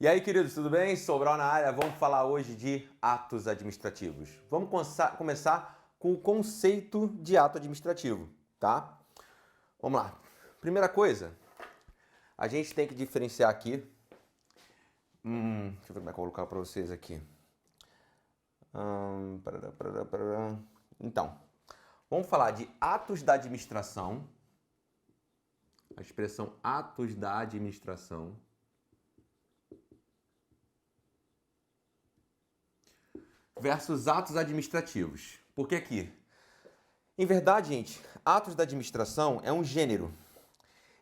E aí, queridos, tudo bem? Sobral na área. Vamos falar hoje de atos administrativos. Vamos começar com o conceito de ato administrativo, tá? Vamos lá. Primeira coisa, a gente tem que diferenciar aqui. Deixa eu ver como é que eu vou colocar para vocês aqui. Então, vamos falar de atos da administração. A expressão atos da administração. Versus atos administrativos. Porque aqui, em verdade, gente, atos da administração é um gênero.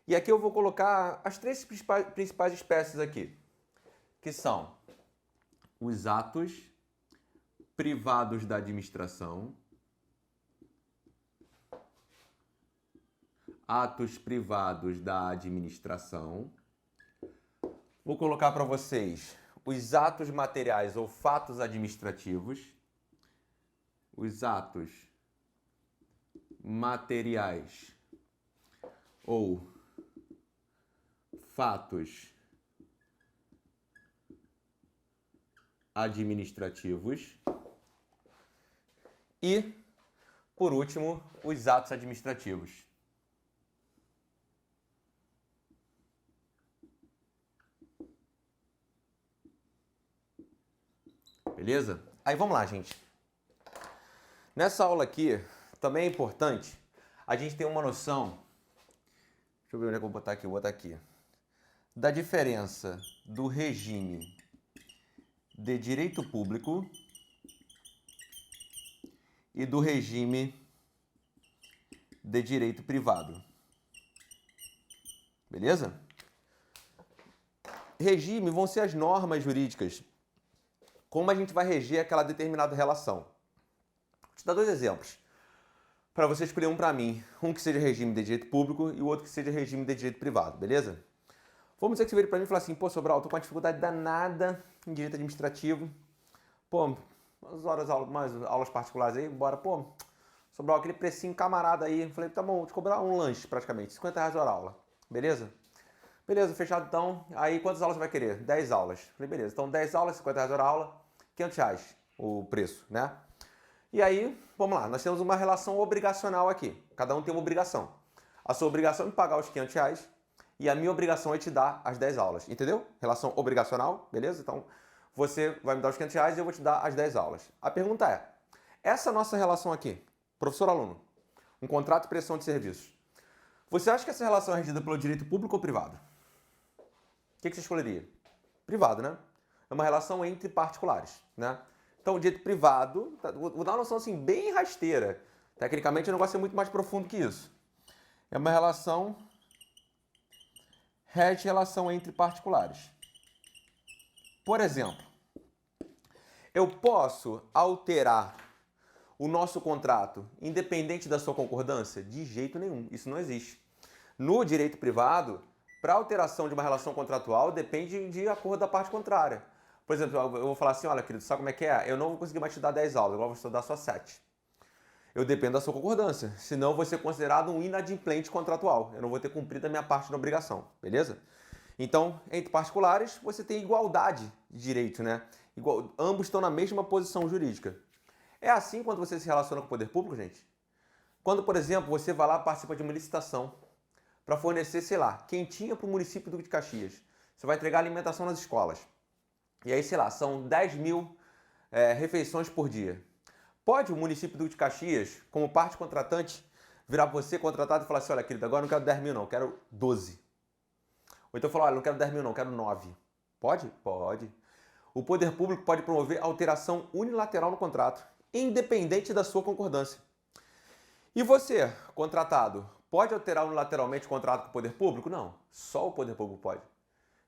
E aqui eu vou colocar as três principais espécies aqui, que são os atos privados da administração, atos privados da administração. Vou colocar para vocês os atos materiais ou fatos administrativos, os atos materiais ou fatos administrativos e, por último, os atos administrativos. Beleza? Aí vamos lá, gente. Nessa aula aqui, também é importante a gente ter uma noção, deixa eu ver onde é que eu vou botar aqui, da diferença do regime de direito público e do regime de direito privado. Beleza? Regime vão ser as normas jurídicas, como a gente vai reger aquela determinada relação. Vou te dar dois exemplos, para você escolher um para mim, um que seja regime de direito público e o outro que seja regime de direito privado, beleza? Vamos dizer que você veio para mim e falar assim, pô, Sobral, eu tô com uma dificuldade danada em direito administrativo, pô, umas aulas particulares aí, bora, pô, Sobral, aquele precinho camarada aí, eu falei, tá bom, vou te cobrar um lanche praticamente, R$50 hora aula, beleza? Beleza, fechado então. Aí quantas aulas você vai querer? 10 aulas. Falei, beleza. Então 10 aulas, R$50 hora aula, R$500 o preço, né? E aí, vamos lá, nós temos uma relação obrigacional aqui. Cada um tem uma obrigação. A sua obrigação é me pagar os R$500 e a minha obrigação é te dar as 10 aulas. Entendeu? Relação obrigacional, beleza? Então você vai me dar os R$500 e eu vou te dar as 10 aulas. A pergunta é, essa nossa relação aqui, professor-aluno, um contrato de prestação de serviços, você acha que essa relação é regida pelo direito público ou privado? O que você escolheria? Privado, né? É uma relação entre particulares, né? Então, o direito privado, vou dar uma noção assim, bem rasteira. Tecnicamente, o negócio é muito mais profundo que isso. É uma relação, rege relação entre particulares. Por exemplo, eu posso alterar o nosso contrato independente da sua concordância? De jeito nenhum, isso não existe. No direito privado, para alteração de uma relação contratual, depende de acordo da parte contrária. Por exemplo, eu vou falar assim, olha, querido, sabe como é que é? Eu não vou conseguir mais te dar 10 aulas, agora vou te dar só 7. Eu dependo da sua concordância, senão eu vou ser considerado um inadimplente contratual. Eu não vou ter cumprido a minha parte da obrigação, beleza? Então, entre particulares, você tem igualdade de direito, né? Ambos estão na mesma posição jurídica. É assim quando você se relaciona com o poder público, gente? Quando, por exemplo, você vai lá e participa de uma licitação para fornecer, sei lá, quentinha para o município do Duque de Caxias. Você vai entregar alimentação nas escolas. E aí, sei lá, são 10 mil refeições por dia. Pode o município do Duque de Caxias, como parte contratante, virar você contratado e falar assim, olha, querido, agora eu não quero 10 mil não, eu quero 12. Ou então falar, olha, não quero 10 mil não, eu quero 9. Pode? Pode. O poder público pode promover alteração unilateral no contrato, independente da sua concordância. E você, contratado, pode alterar unilateralmente o contrato com o poder público? Não, só o poder público pode.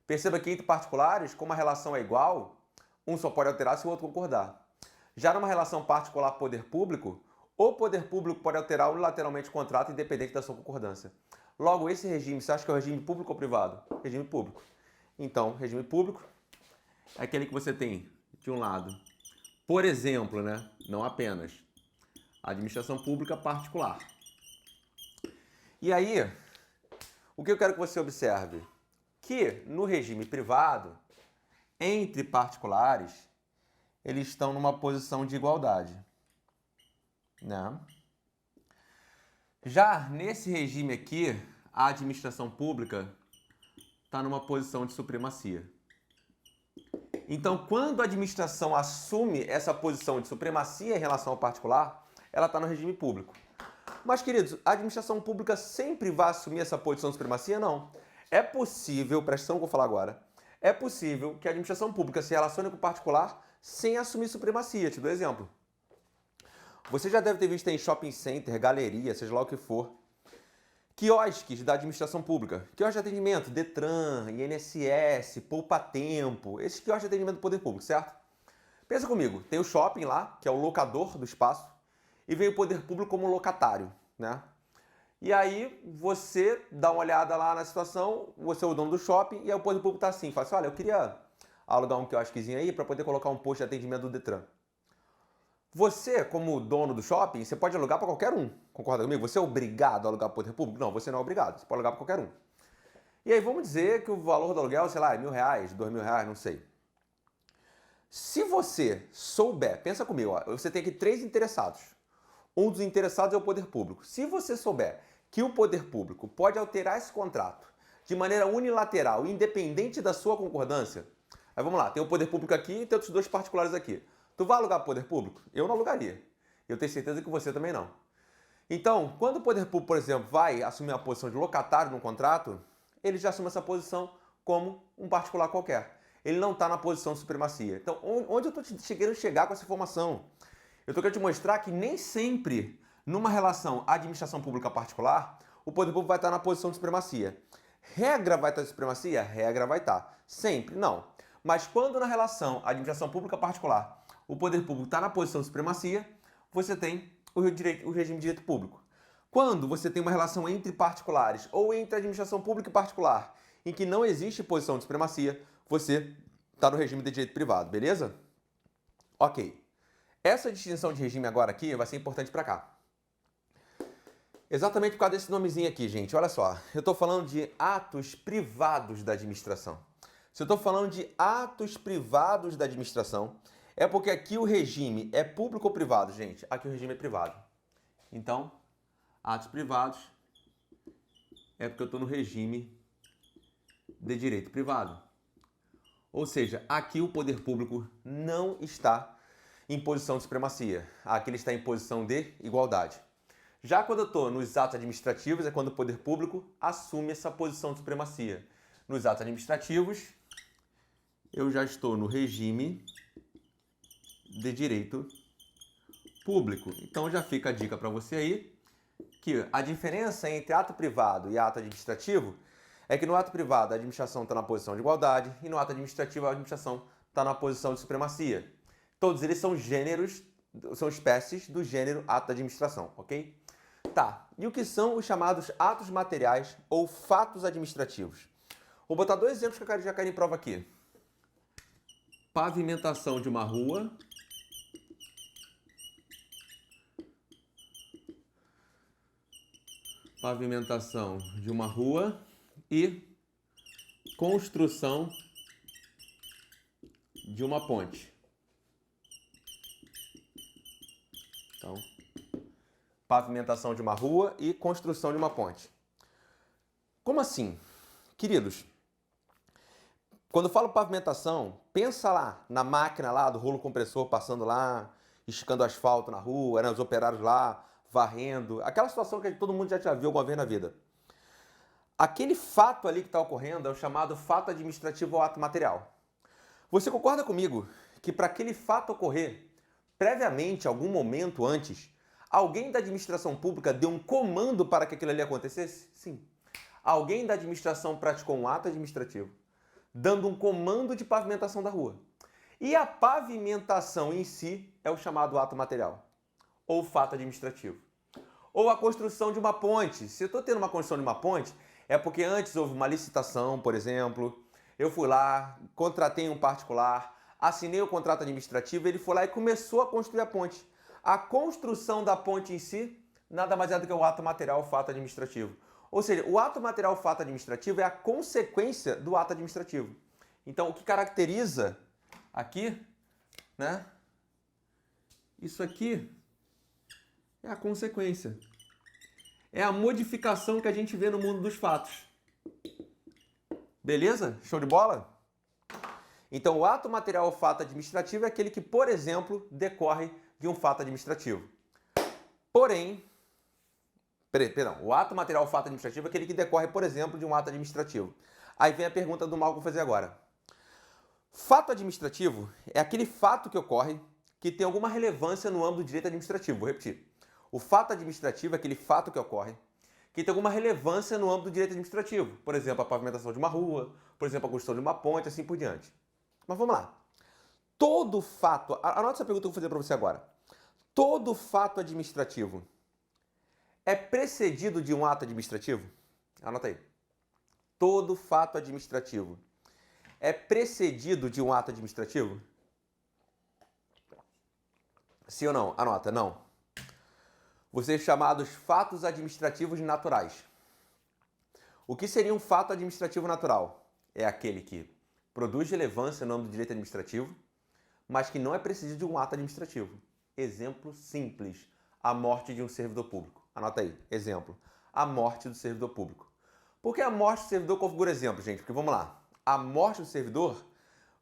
Perceba que entre particulares, como a relação é igual, um só pode alterar se o outro concordar. Já numa relação particular-poder público, o poder público pode alterar unilateralmente o contrato independente da sua concordância. Logo, esse regime, você acha que é o regime público ou privado? Regime público. Então, regime público é aquele que você tem, de um lado, por exemplo, né? Não apenas, administração pública particular. E aí, o que eu quero que você observe? Que no regime privado, entre particulares, eles estão numa posição de igualdade, né? Já nesse regime aqui, a administração pública está numa posição de supremacia. Então, quando a administração assume essa posição de supremacia em relação ao particular, ela está no regime público. Mas, queridos, a administração pública sempre vai assumir essa posição de supremacia? Não. É possível, presta atenção no que eu vou falar agora, é possível que a administração pública se relacione com o particular sem assumir supremacia. Te dou um exemplo. Você já deve ter visto em shopping center, galeria, seja lá o que for, quiosques da administração pública. Quiosque de atendimento, Detran, INSS, Poupa Tempo, esses quiosques de atendimento do poder público, certo? Pensa comigo, tem o shopping lá, que é o locador do espaço, e vem o poder público como locatário, né? E aí você dá uma olhada lá na situação, você é o dono do shopping, e aí o poder público tá assim, fala assim, olha, eu queria alugar um quiosquezinho aí para poder colocar um posto de atendimento do Detran. Você, como dono do shopping, você pode alugar para qualquer um. Concorda comigo? Você é obrigado a alugar para o poder público? Não, você não é obrigado. Você pode alugar para qualquer um. E aí vamos dizer que o valor do aluguel, sei lá, é R$1.000, R$2.000, não sei. Se você souber, pensa comigo, ó, você tem aqui 3 interessados. Um dos interessados é o poder público. Se você souber que o poder público pode alterar esse contrato de maneira unilateral, independente da sua concordância, aí vamos lá, tem o poder público aqui e tem outros 2 particulares aqui. Tu vai alugar para o poder público? Eu não alugaria. Eu tenho certeza que você também não. Então, quando o poder público, por exemplo, vai assumir a posição de locatário no contrato, ele já assume essa posição como um particular qualquer. Ele não está na posição de supremacia. Então, onde eu estou querendo chegar com essa informação? Eu estou querendo te mostrar que nem sempre, numa relação administração pública-particular, o poder público vai estar na posição de supremacia. Regra vai estar de supremacia? Regra vai estar. Sempre? Não. Mas quando na relação administração pública-particular, o poder público está na posição de supremacia, você tem o regime de direito público. Quando você tem uma relação entre particulares ou entre administração pública e particular, em que não existe posição de supremacia, você está no regime de direito privado, beleza? Ok. Essa distinção de regime agora aqui vai ser importante para cá. Exatamente por causa desse nomezinho aqui, gente. Olha só, eu estou falando de atos privados da administração. Se eu estou falando de atos privados da administração, é porque aqui o regime é público ou privado, gente? Aqui o regime é privado. Então, atos privados é porque eu estou no regime de direito privado. Ou seja, aqui o poder público não está em posição de supremacia. Aqui ele está em posição de igualdade. Já quando eu estou nos atos administrativos, é quando o poder público assume essa posição de supremacia. Nos atos administrativos, eu já estou no regime de direito público. Então já fica a dica para você aí, que a diferença entre ato privado e ato administrativo é que no ato privado a administração está na posição de igualdade e no ato administrativo a administração está na posição de supremacia. Todos eles são gêneros, são espécies do gênero ato da administração, ok? Tá, e o que são os chamados atos materiais ou fatos administrativos? Vou botar 2 exemplos que eu já quero em prova aqui. Pavimentação de uma rua. Pavimentação de uma rua e construção de uma ponte. Então, pavimentação de uma rua e construção de uma ponte. Como assim? Queridos, quando eu falo pavimentação, pensa lá na máquina lá do rolo compressor passando lá, esticando asfalto na rua, né, os operários lá, varrendo, aquela situação que todo mundo já viu alguma vez na vida. Aquele fato ali que está ocorrendo é o chamado fato administrativo ou ato material. Você concorda comigo que para aquele fato ocorrer, previamente, algum momento antes, alguém da administração pública deu um comando para que aquilo ali acontecesse? Sim. Alguém da administração praticou um ato administrativo, dando um comando de pavimentação da rua. E a pavimentação em si é o chamado ato material, ou fato administrativo. Ou a construção de uma ponte. Se eu estou tendo uma construção de uma ponte, é porque antes houve uma licitação, por exemplo, eu fui lá, contratei um particular, assinei o contrato administrativo, ele foi lá e começou a construir a ponte. A construção da ponte em si, nada mais é do que o ato material, o fato administrativo. Ou seja, o ato material, o fato administrativo é a consequência do ato administrativo. Então, o que caracteriza aqui, né? Isso aqui é a consequência. É a modificação que a gente vê no mundo dos fatos. Beleza? Show de bola? Então, o ato material ou fato administrativo é aquele que, por exemplo, decorre de um fato administrativo. Porém, perdão, o ato material ou fato administrativo é aquele que decorre, por exemplo, de um ato administrativo. Aí vem a pergunta do mal que eu vou fazer agora. Fato administrativo é aquele fato que ocorre que tem alguma relevância no âmbito do direito administrativo. Vou repetir. O fato administrativo é aquele fato que ocorre que tem alguma relevância no âmbito do direito administrativo. Por exemplo, a pavimentação de uma rua, por exemplo, a construção de uma ponte, assim por diante. Mas vamos lá. Todo fato... Anota essa pergunta que eu vou fazer para você agora. Todo fato administrativo é precedido de um ato administrativo? Anota aí. Todo fato administrativo é precedido de um ato administrativo? Sim ou não? Anota, não. Vão ser chamados fatos administrativos naturais. O que seria um fato administrativo natural? É aquele que produz relevância no âmbito do direito administrativo, mas que não é preciso de um ato administrativo. Exemplo simples, a morte de um servidor público. Anota aí, exemplo, a morte do servidor público. Por que a morte do servidor configura exemplo, gente? Porque vamos lá, a morte do servidor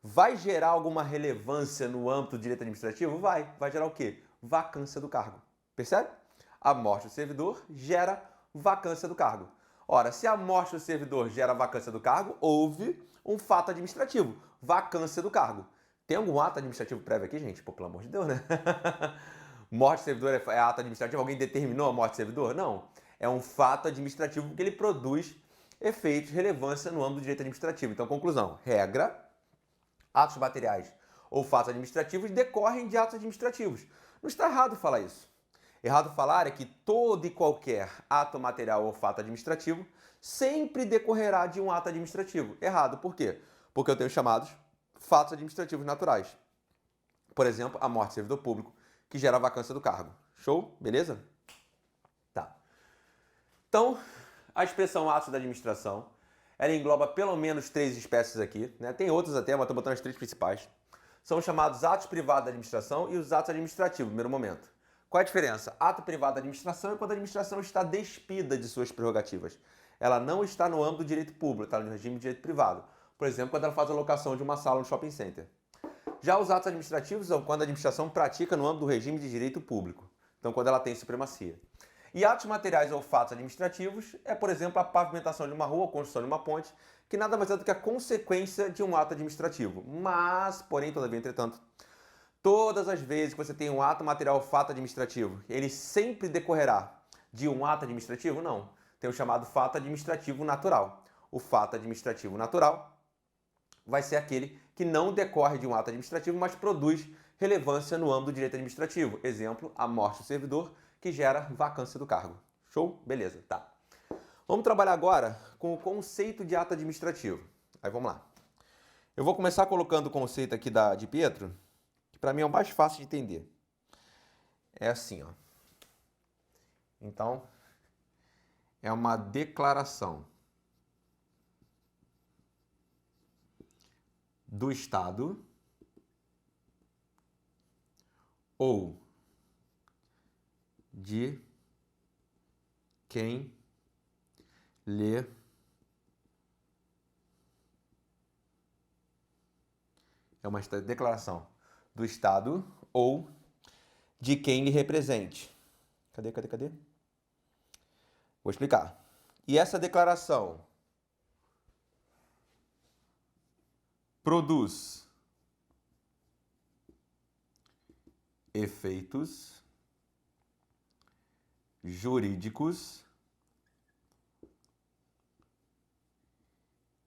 vai gerar alguma relevância no âmbito do direito administrativo? Vai gerar o quê? Vacância do cargo. Percebe? A morte do servidor gera vacância do cargo. Ora, se a morte do servidor gera vacância do cargo, houve um fato administrativo, vacância do cargo. Tem algum ato administrativo prévio aqui, gente? Pô, pelo amor de Deus, né? Morte do servidor é ato administrativo? Alguém determinou a morte do servidor? Não. É um fato administrativo porque ele produz efeitos de relevância no âmbito do direito administrativo. Então, conclusão. Regra, atos materiais ou fatos administrativos decorrem de atos administrativos. Não está errado falar isso. Errado falar é que todo e qualquer ato material ou fato administrativo sempre decorrerá de um ato administrativo. Errado. Por quê? Porque eu tenho chamados fatos administrativos naturais. Por exemplo, a morte do servidor público, que gera a vacância do cargo. Show? Beleza? Tá. Então, a expressão atos da administração, ela engloba pelo menos 3 espécies aqui, né? Tem outras até, mas estou botando as 3 principais. São chamados atos privados da administração e os atos administrativos, no primeiro momento. Qual é a diferença? Ato privado da administração é quando a administração está despida de suas prerrogativas. Ela não está no âmbito do direito público, está no regime de direito privado. Por exemplo, quando ela faz a locação de uma sala no shopping center. Já os atos administrativos são quando a administração pratica no âmbito do regime de direito público. Então, quando ela tem supremacia. E atos materiais ou fatos administrativos é, por exemplo, a pavimentação de uma rua ou construção de uma ponte, que nada mais é do que a consequência de um ato administrativo. Mas, porém, todavia, entretanto, todas as vezes que você tem um ato material ou fato administrativo, ele sempre decorrerá de um ato administrativo? Não. Tem o chamado fato administrativo natural. O fato administrativo natural vai ser aquele que não decorre de um ato administrativo, mas produz relevância no âmbito do direito administrativo. Exemplo, a morte do servidor, que gera vacância do cargo. Show? Beleza, tá. Vamos trabalhar agora com o conceito de ato administrativo. Aí vamos lá. Eu vou começar colocando o conceito aqui de Pietro, que para mim é o mais fácil de entender. É assim, ó. Então, é uma declaração do Estado ou de quem lhe é uma declaração do Estado ou de quem lhe represente. Cadê? Vou explicar. E essa declaração produz efeitos jurídicos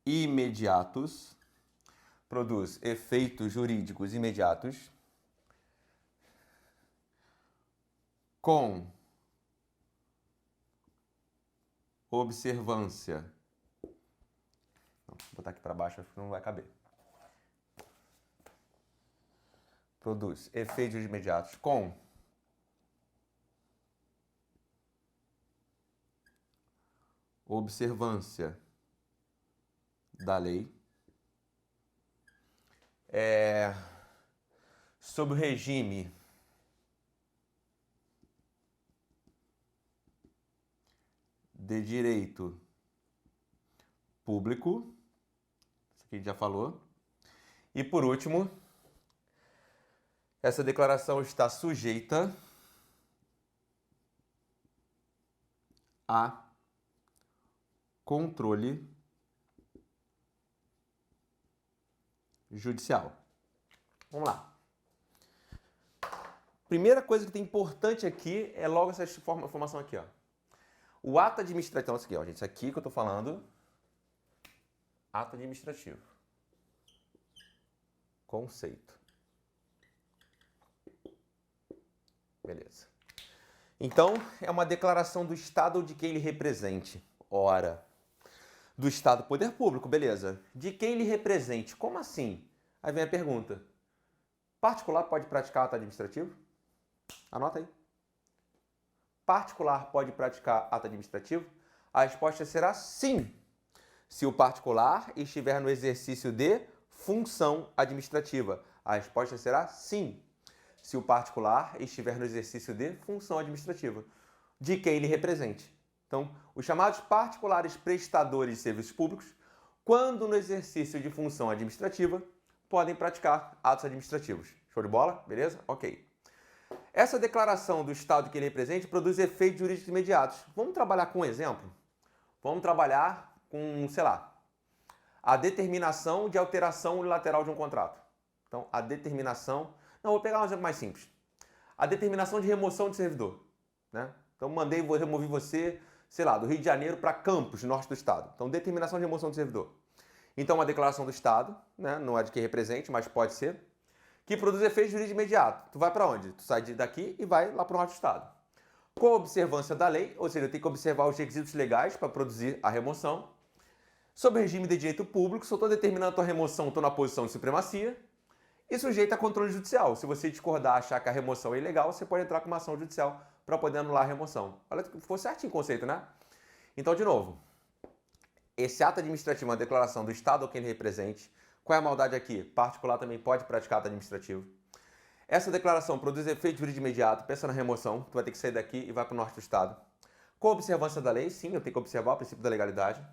imediatos, produz efeitos jurídicos imediatos com observância. Vou botar aqui para baixo, acho que não vai caber. Produz efeitos imediatos com observância da lei sob o regime de direito público, isso aqui a gente já falou. E por último, essa declaração está sujeita a controle judicial. Vamos lá. Primeira coisa que tem importante aqui é logo essa informação aqui, ó. O ato administrativo, então, isso aqui, ó, gente, isso aqui que eu tô falando, ato administrativo. Conceito. Beleza. Então, é uma declaração do Estado ou de quem ele represente. Ora, do Estado, poder público, beleza. De quem ele represente, como assim? Aí vem a pergunta. Particular pode praticar ato administrativo? Anota aí. Particular pode praticar ato administrativo? A resposta será sim, se o particular estiver no exercício de função administrativa. A resposta será sim, se o particular estiver no exercício de função administrativa, de quem ele represente. Então, os chamados particulares prestadores de serviços públicos, quando no exercício de função administrativa, podem praticar atos administrativos. Show de bola? Beleza? Ok. Essa declaração do Estado que ele represente produz efeitos jurídicos imediatos. Vamos trabalhar com um exemplo? Vamos trabalhar com, sei lá, a determinação de alteração unilateral de um contrato. Então, a determinação... Não, vou pegar um exemplo mais simples. A determinação de remoção de servidor. Né? Então, removi você, sei lá, do Rio de Janeiro para Campos, norte do estado. Então, determinação de remoção de servidor. Então, uma declaração do Estado, né? Não é de quem represente, mas pode ser, que produz efeito jurídico imediato. Tu vai para onde? Tu sai daqui e vai lá para o norte do estado. Com a observância da lei, ou seja, tem que observar os requisitos legais para produzir a remoção. Sob regime de direito público, se eu estou determinando a tua remoção, estou na posição de supremacia. E sujeito a controle judicial. Se você discordar, achar que a remoção é ilegal, você pode entrar com uma ação judicial para poder anular a remoção. Olha, ficou certinho o conceito, né? Então, de novo, esse ato administrativo é uma declaração do Estado ou quem ele represente. Qual é a maldade aqui? Particular também pode praticar ato administrativo. Essa declaração produz efeito jurídico imediato. Pensa na remoção, tu vai ter que sair daqui e vai para o norte do estado. Com a observância da lei, sim, eu tenho que observar o princípio da legalidade.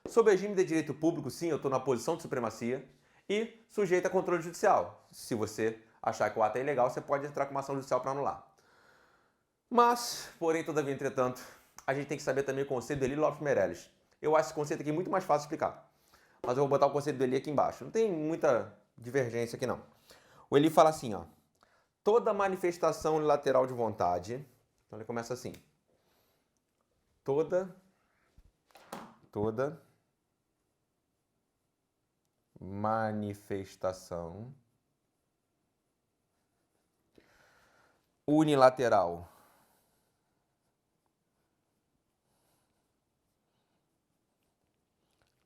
Sob regime de direito público, sim, eu estou na posição de supremacia. E sujeito a controle judicial. Se você achar que o ato é ilegal, você pode entrar com uma ação judicial para anular. Mas, porém, todavia, entretanto, a gente tem que saber também o conceito do Eli Lopes Meirelles. Eu acho esse conceito aqui muito mais fácil de explicar. Mas eu vou botar o conceito do Eli aqui embaixo. Não tem muita divergência aqui, não. O Eli fala assim, ó. Toda manifestação unilateral de vontade... Então ele começa assim. Toda manifestação unilateral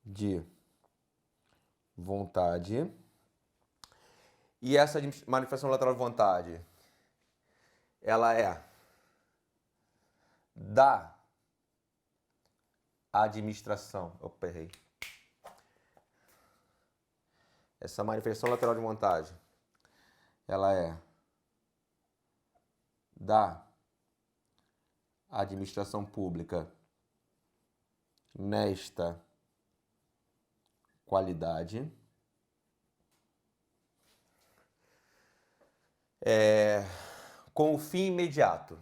de vontade, e essa manifestação unilateral de vontade, ela é da administração. Opa, errei. Essa manifestação lateral de vontade, ela é da administração pública nesta qualidade. Com o fim imediato.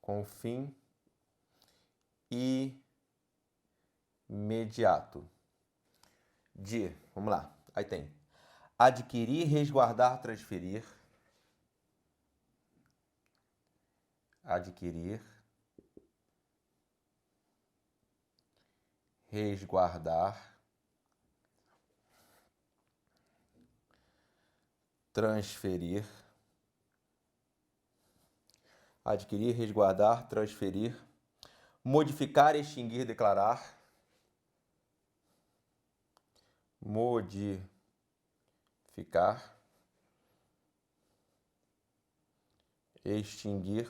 Com o fim imediato. Vamos lá, aí tem adquirir, resguardar, transferir. Adquirir, resguardar, transferir. Adquirir, resguardar, transferir. Modificar, extinguir, declarar. Modificar, extinguir,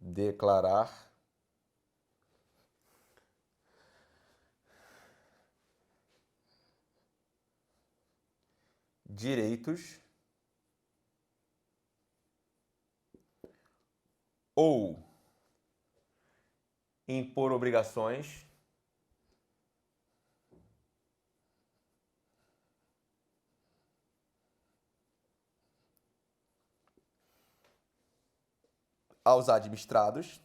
declarar, direitos ou impor obrigações aos administrados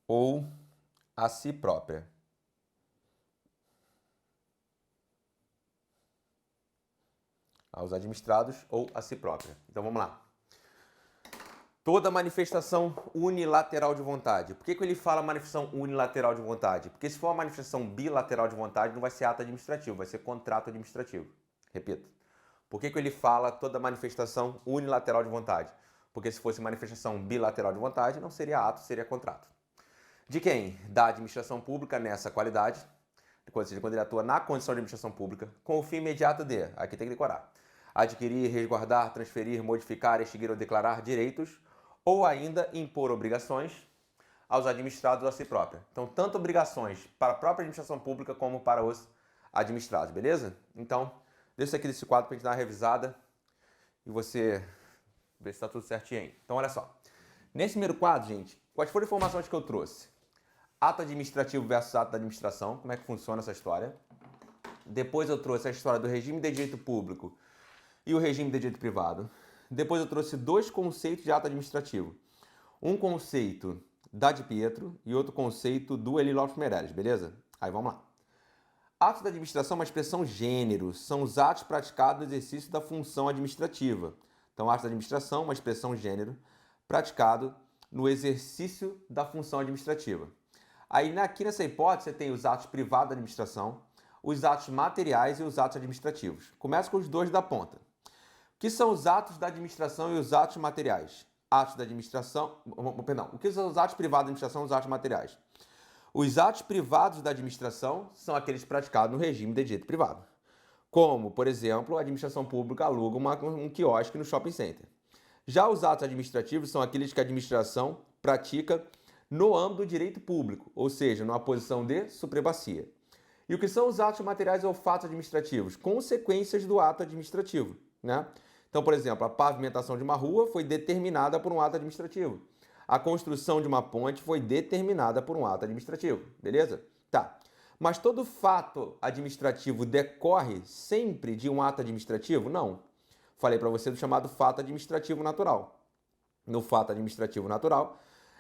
ou a si própria. Aos administrados ou a si própria. Então vamos lá. Toda manifestação unilateral de vontade. Por que ele fala manifestação unilateral de vontade? Porque se for uma manifestação bilateral de vontade, não vai ser ato administrativo, vai ser contrato administrativo. Repito. Por que ele fala toda manifestação unilateral de vontade? Porque se fosse manifestação bilateral de vontade, não seria ato, seria contrato. De quem? Da administração pública nessa qualidade, ou seja, quando ele atua na condição de administração pública, com o fim imediato de, aqui tem que decorar, adquirir, resguardar, transferir, modificar, extinguir ou declarar direitos, ou ainda impor obrigações aos administrados ou a si própria. Então, tanto obrigações para a própria administração pública como para os administrados, beleza? Então, deixa aqui desse quadro para a gente dar uma revisada e você ver se está tudo certinho. Então, olha só. Nesse primeiro quadro, gente, quais foram as informações que eu trouxe? Ato administrativo versus ato da administração, como é que funciona essa história. Depois eu trouxe a história do regime de direito público e o regime de direito privado. Depois eu trouxe dois conceitos de ato administrativo. Um conceito da de Pietro e outro conceito do Eli Lopes Meirelles, beleza? Aí vamos lá. Ato da administração é uma expressão gênero, são os atos praticados no exercício da função administrativa. Então, ato da administração é uma expressão gênero praticado no exercício da função administrativa. Aí, aqui nessa hipótese, você tem os atos privados da administração, os atos materiais e os atos administrativos. Começa com os dois da ponta. O que são os atos da administração e os atos materiais? Atos da administração... Perdão. O que são os atos privados da administração e os atos materiais? Os atos privados da administração são aqueles praticados no regime de direito privado. Como, por exemplo, a administração pública aluga um quiosque no shopping center. Já os atos administrativos são aqueles que a administração pratica no âmbito do direito público, ou seja, numa posição de supremacia. E o que são os atos materiais ou fatos administrativos? Consequências do ato administrativo, né? Então, por exemplo, a pavimentação de uma rua foi determinada por um ato administrativo. A construção de uma ponte foi determinada por um ato administrativo, beleza? Tá. Mas todo fato administrativo decorre sempre de um ato administrativo? Não. Falei para você do chamado fato administrativo natural. No fato administrativo natural,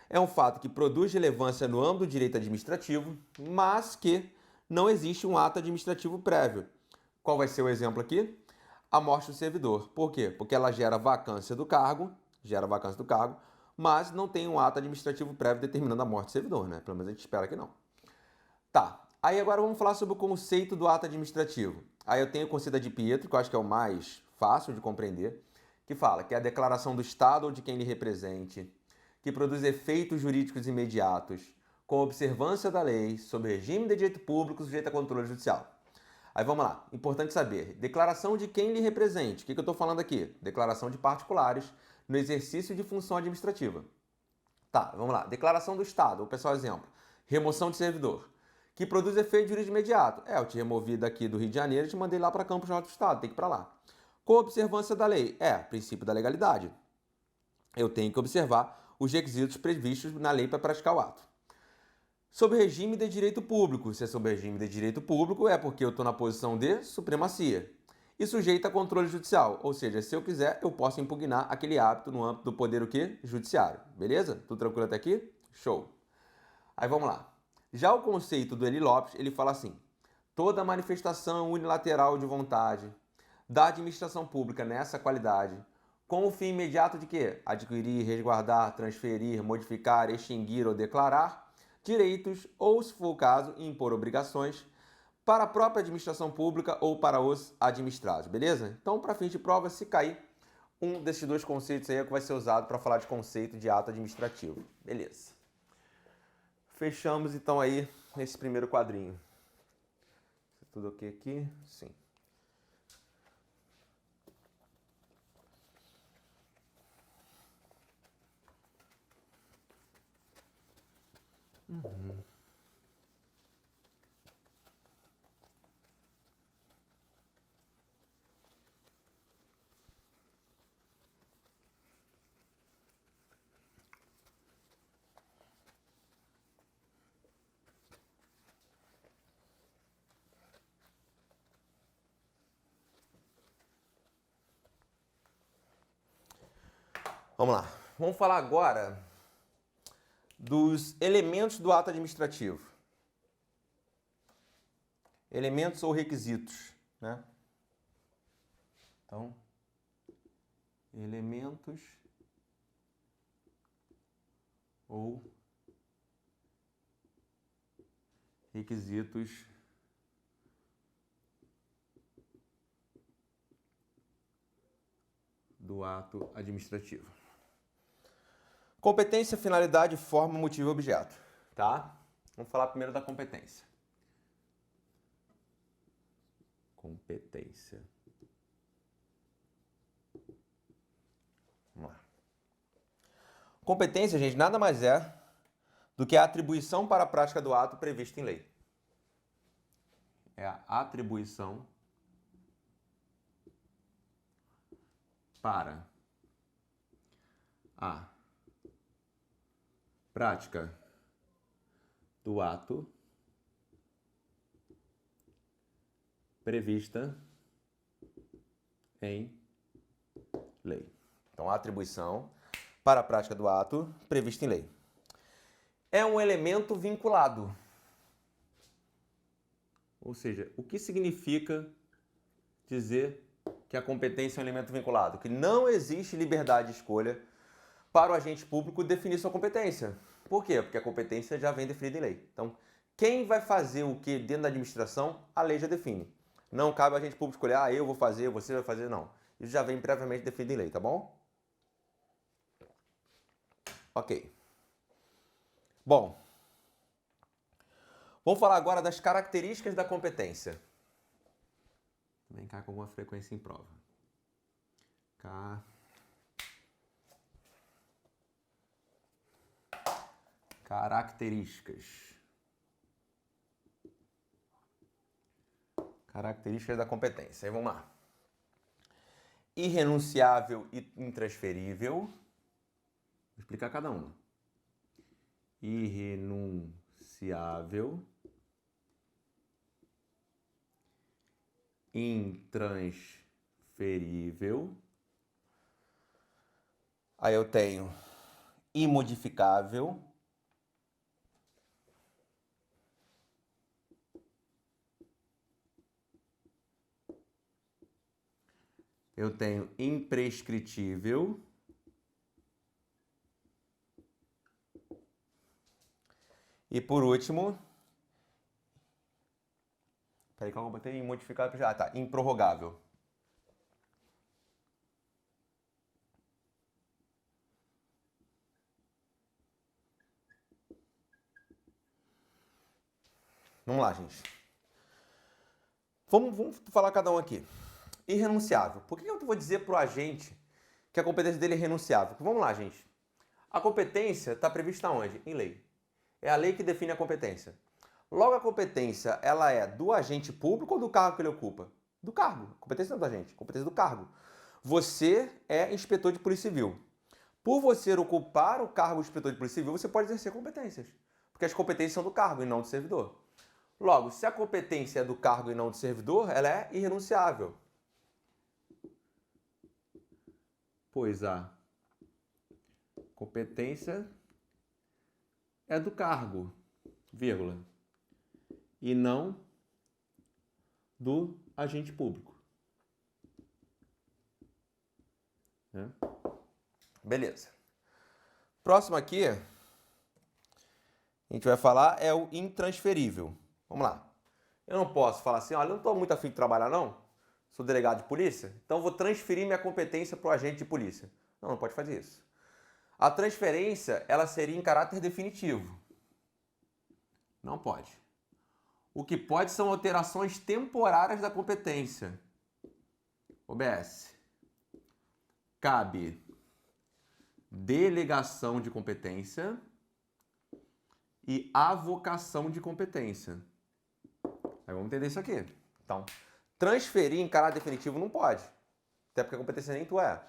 é um fato que produz relevância no âmbito do direito administrativo, mas que não existe um ato administrativo prévio. Qual vai ser o exemplo aqui? A morte do servidor. Por quê? Porque ela gera vacância do cargo, mas não tem um ato administrativo prévio determinando a morte do servidor, né? Pelo menos a gente espera que não. Tá. Aí agora vamos falar sobre o conceito do ato administrativo. Aí eu tenho o conceito de Pietro, que eu acho que é o mais fácil de compreender, que fala que é a declaração do Estado ou de quem lhe represente, que produz efeitos jurídicos imediatos, com observância da lei, sob regime de direito público, sujeito a controle judicial. Aí vamos lá, importante saber, declaração de quem lhe represente. O que eu estou falando aqui? Declaração de particulares no exercício de função administrativa. Tá, vamos lá, declaração do Estado, vou pensar um exemplo, remoção de servidor, que produz efeito jurídico imediato. Eu te removi daqui do Rio de Janeiro e te mandei lá para Campos Norte do Estado, tem que ir para lá. Com observância da lei, princípio da legalidade. Eu tenho que observar os requisitos previstos na lei para praticar o ato. Sob regime de direito público. Se é sob regime de direito público, é porque eu estou na posição de supremacia. E sujeito a controle judicial. Ou seja, se eu quiser, eu posso impugnar aquele ato no âmbito do poder o quê? Judiciário. Beleza? Tudo tranquilo até aqui? Show. Aí vamos lá. Já o conceito do Eli Lopes, ele fala assim: toda manifestação unilateral de vontade da administração pública nessa qualidade, com o fim imediato de quê? Adquirir, resguardar, transferir, modificar, extinguir ou declarar direitos ou, se for o caso, impor obrigações para a própria administração pública ou para os administrados, beleza? Então, para fins de prova, se cair um desses dois conceitos aí é que vai ser usado para falar de conceito de ato administrativo, beleza? Fechamos então aí esse primeiro quadrinho. Tudo ok aqui? Sim. Vamos lá. Vamos falar agora dos elementos do ato administrativo. Elementos ou requisitos, né? Então, elementos ou requisitos do ato administrativo. Competência, finalidade, forma, motivo e objeto, tá? Vamos falar primeiro da competência. Competência. Vamos lá. Competência, gente, nada mais é do que a atribuição para a prática do ato previsto em lei. É a atribuição para a prática do ato prevista em lei. Então, a atribuição para a prática do ato prevista em lei. É um elemento vinculado. Ou seja, o que significa dizer que a competência é um elemento vinculado? Que não existe liberdade de escolha para o agente público definir sua competência. Por quê? Porque a competência já vem definida em lei. Então, quem vai fazer o que dentro da administração, a lei já define. Não cabe ao agente público escolher, eu vou fazer, você vai fazer, não. Isso já vem previamente definido em lei, tá bom? Ok. Bom, vamos falar agora das características da competência. Também cai com alguma frequência em prova. Características. Características da competência. Aí vamos lá. Irrenunciável e intransferível. Vou explicar cada uma. Irrenunciável, intransferível. Aí eu tenho imodificável. Eu tenho imprescritível. E por último, peraí que eu botei imodificável. Ah, tá, improrrogável. Vamos lá, gente. Vamos falar cada um aqui. Irrenunciável. Por que eu vou dizer para o agente que a competência dele é irrenunciável? Vamos lá, gente. A competência está prevista onde? Em lei. É a lei que define a competência. Logo, a competência, ela é do agente público ou do cargo que ele ocupa? Do cargo. A competência não é do agente, a competência é do cargo. Você é inspetor de polícia civil. Por você ocupar o cargo de inspetor de polícia civil, você pode exercer competências. Porque as competências são do cargo e não do servidor. Logo, se a competência é do cargo e não do servidor, ela é irrenunciável. Pois a competência é do cargo, vírgula, e não do agente público. Né? Beleza. Próximo aqui, a gente vai falar é o intransferível. Vamos lá. Eu não posso falar assim, olha, eu não estou muito afim de trabalhar não, sou delegado de polícia, então vou transferir minha competência para o agente de polícia. Não, não pode fazer isso. A transferência, ela seria em caráter definitivo. Não pode. O que pode são alterações temporárias da competência. OBS. Cabe delegação de competência e avocação de competência. Aí vamos entender isso aqui. Então, transferir em caráter definitivo não pode. Até porque a competência nem tu é.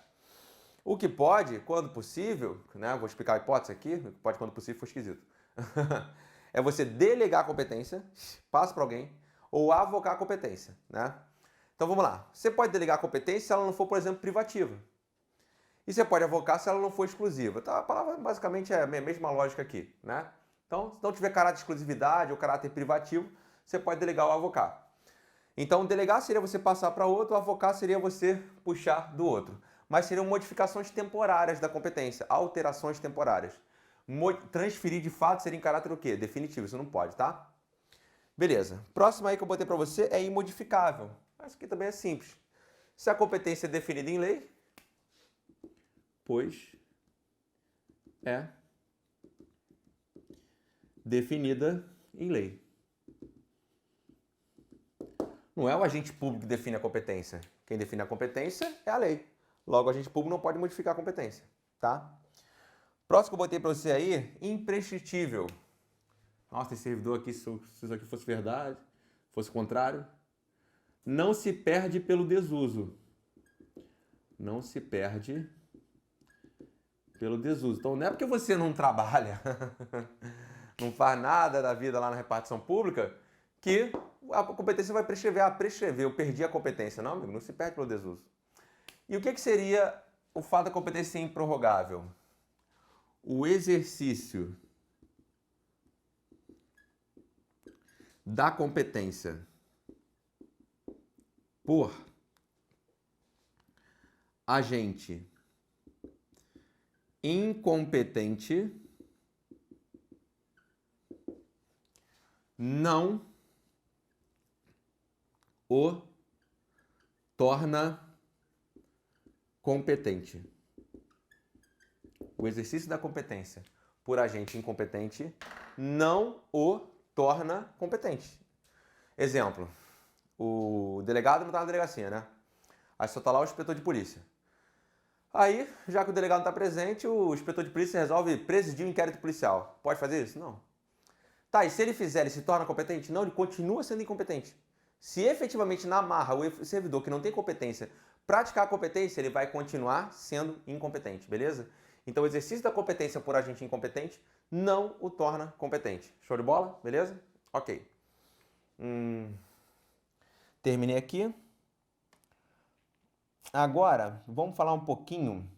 O que pode, quando possível, né? Vou explicar a hipótese aqui, o que pode quando possível for esquisito. É você delegar a competência, passa para alguém, ou avocar a competência, né? Então vamos lá. Você pode delegar a competência se ela não for, por exemplo, privativa. E você pode avocar se ela não for exclusiva. Então, a palavra basicamente é a mesma lógica aqui, né? Então, se não tiver caráter de exclusividade ou caráter privativo, você pode delegar ou avocar. Então, delegar seria você passar para outro, avocar seria você puxar do outro. Mas seriam modificações temporárias da competência, alterações temporárias. Transferir de fato seria em caráter o quê? Definitivo, isso não pode, tá? Beleza. Próximo aí que eu botei para você é imodificável. Isso aqui também é simples. Se a competência é definida em lei, pois é definida em lei. Não é o agente público que define a competência. Quem define a competência é a lei. Logo, o agente público não pode modificar a competência, tá? Próximo que eu botei para você aí, imprescritível. Nossa, esse servidor aqui, se isso aqui fosse verdade, fosse contrário. Não se perde pelo desuso. Não se perde pelo desuso. Então, não é porque você não trabalha, não faz nada da vida lá na repartição pública, que a competência vai prescrever, eu perdi a competência. Não, amigo, não se perde pelo desuso. E o que seria o fato da competência ser improrrogável? O exercício da competência por agente incompetente não o torna competente. O exercício da competência por agente incompetente não o torna competente. Exemplo, o delegado não está na delegacia, né? Aí só está lá o inspetor de polícia. Aí, já que o delegado não está presente, o inspetor de polícia resolve presidir o inquérito policial. Pode fazer isso? Não. Tá, e se ele fizer, ele se torna competente? Não, ele continua sendo incompetente. Se efetivamente na marra o servidor que não tem competência praticar a competência, ele vai continuar sendo incompetente, beleza? Então o exercício da competência por agente incompetente não o torna competente. Show de bola? Beleza? Ok. Terminei aqui. Agora, vamos falar um pouquinho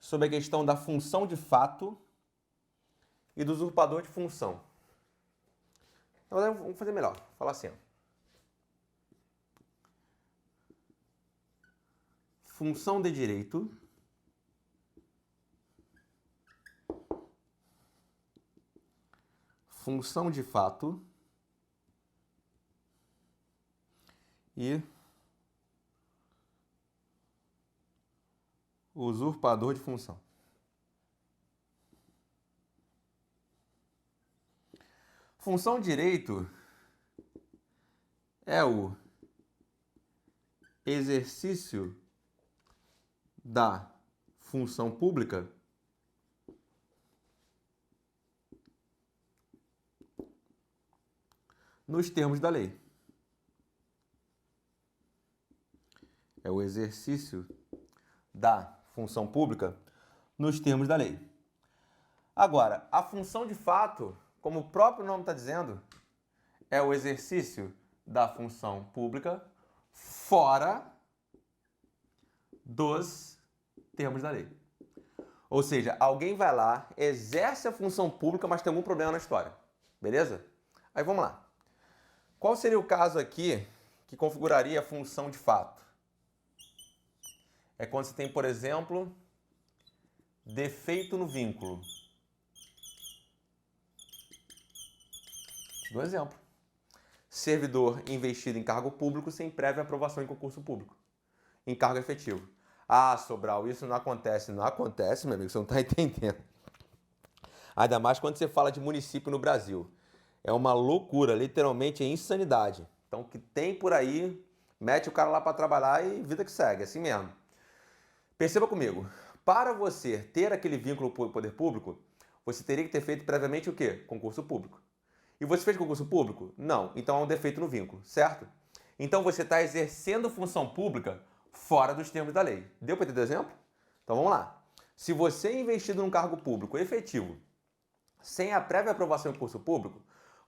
sobre a questão da função de fato e do usurpador de função. Então, vamos fazer melhor. Vou falar assim, ó. Função de direito função de fato e usurpador de função. Função de direito é o exercício da função pública nos termos da lei. É o exercício da função pública nos termos da lei. Agora, a função de fato, como o próprio nome está dizendo, é o exercício da função pública fora dos termos da lei. Ou seja, alguém vai lá, exerce a função pública, mas tem algum problema na história. Beleza? Aí vamos lá. Qual seria o caso aqui que configuraria a função de fato? É quando você tem, por exemplo, defeito no vínculo. Dou um exemplo. Servidor investido em cargo público sem prévia aprovação em concurso público. Em cargo efetivo. Ah, Sobral, isso não acontece. Não acontece, meu amigo, você não está entendendo. Ainda mais quando você fala de município no Brasil. É uma loucura, literalmente é insanidade. Então, o que tem por aí, mete o cara lá para trabalhar e vida que segue, assim mesmo. Perceba comigo, para você ter aquele vínculo com o poder público, você teria que ter feito previamente o quê? Concurso público. E você fez concurso público? Não. Então há um defeito no vínculo, certo? Então você está exercendo função pública fora dos termos da lei. Deu para entender o exemplo? Então vamos lá. Se você é investido num cargo público efetivo, sem a prévia aprovação em concurso público,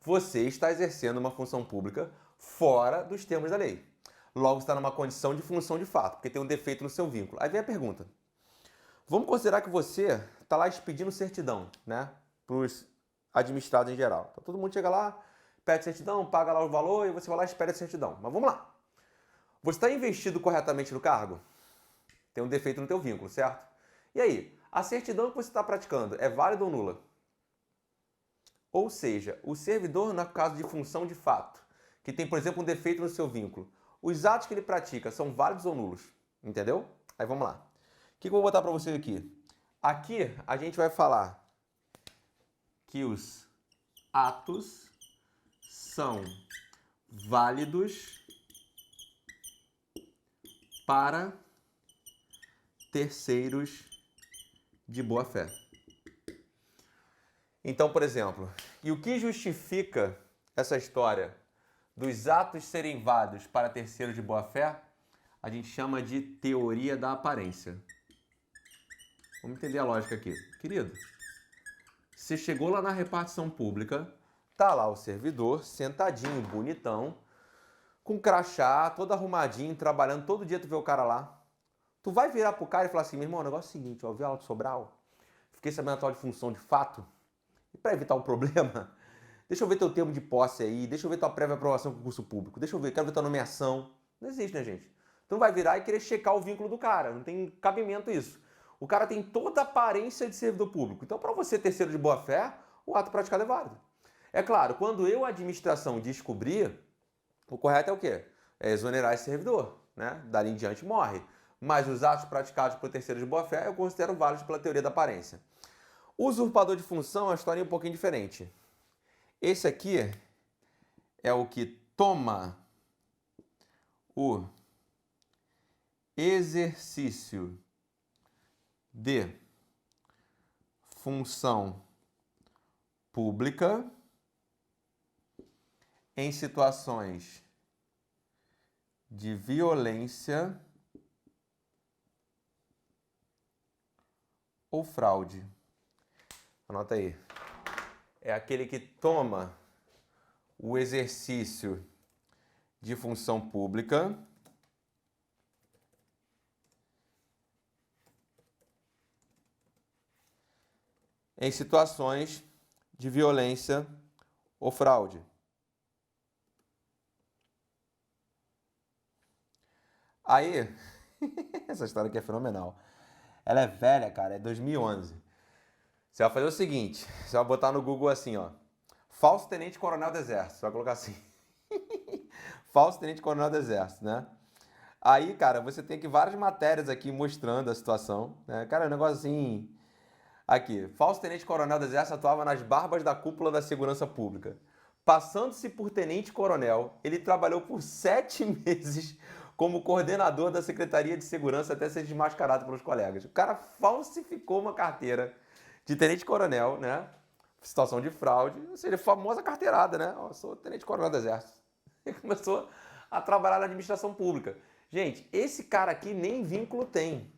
você está exercendo uma função pública fora dos termos da lei. Logo, está numa condição de função de fato, porque tem um defeito no seu vínculo. Aí vem a pergunta. Vamos considerar que você está lá expedindo certidão, né? Para os administrados em geral. Então, todo mundo chega lá, pede certidão, paga lá o valor e você vai lá e espera a certidão. Mas vamos lá. Você está investido corretamente no cargo? Tem um defeito no teu vínculo, certo? E aí, a certidão que você está praticando é válida ou nula? Ou seja, o servidor, no caso de função de fato, que tem, por exemplo, um defeito no seu vínculo, os atos que ele pratica são válidos ou nulos? Entendeu? Aí vamos lá. O que eu vou botar para você aqui? Aqui a gente vai falar que os atos são válidos para terceiros de boa fé. Então, por exemplo, e o que justifica essa história dos atos serem válidos para terceiros de boa fé? A gente chama de teoria da aparência. Vamos entender a lógica aqui. Querido, você chegou lá na repartição pública, tá lá o servidor, sentadinho, bonitão, com crachá, todo arrumadinho, trabalhando, todo dia tu vê o cara lá. Tu vai virar pro cara e falar assim, meu irmão, o negócio é o seguinte, ó, viu a aula de Sobral? Fiquei sabendo a tal de função de fato. E para evitar o problema, deixa eu ver teu termo de posse aí, deixa eu ver tua prévia aprovação com concurso público, deixa eu ver, quero ver tua nomeação. Não existe, né, gente? Tu não vai virar e querer checar o vínculo do cara, não tem cabimento isso. O cara tem toda a aparência de servidor público. Então, para você terceiro de boa fé, o ato praticado é válido. É claro, quando eu, a administração, descobrir, o correto é o quê? É exonerar esse servidor, né? Dali em diante morre. Mas os atos praticados por terceiro de boa fé eu considero válidos pela teoria da aparência. O usurpador de função é uma história um pouquinho diferente. Esse aqui é o que toma o exercício de função pública em situações de violência ou fraude. Anota aí. É aquele que toma o exercício de função pública em situações de violência ou fraude. Aí, essa história aqui é fenomenal. Ela é velha, cara, é 2011. Você vai fazer o seguinte, você vai botar no Google assim, ó. Falso tenente coronel do exército, você vai colocar assim. Falso tenente coronel do exército, né? Aí, cara, você tem aqui várias matérias aqui mostrando a situação, né? Cara, é um negócio assim... Aqui, falso tenente coronel do exército atuava nas barbas da cúpula da segurança pública. Passando-se por tenente coronel, ele trabalhou por 7 meses como coordenador da Secretaria de Segurança até ser desmascarado pelos colegas. O cara falsificou uma carteira de tenente-coronel, né? Situação de fraude, ou seja, famosa carteirada, né? Eu sou tenente-coronel do Exército. Ele começou a trabalhar na administração pública. Gente, esse cara aqui nem vínculo tem.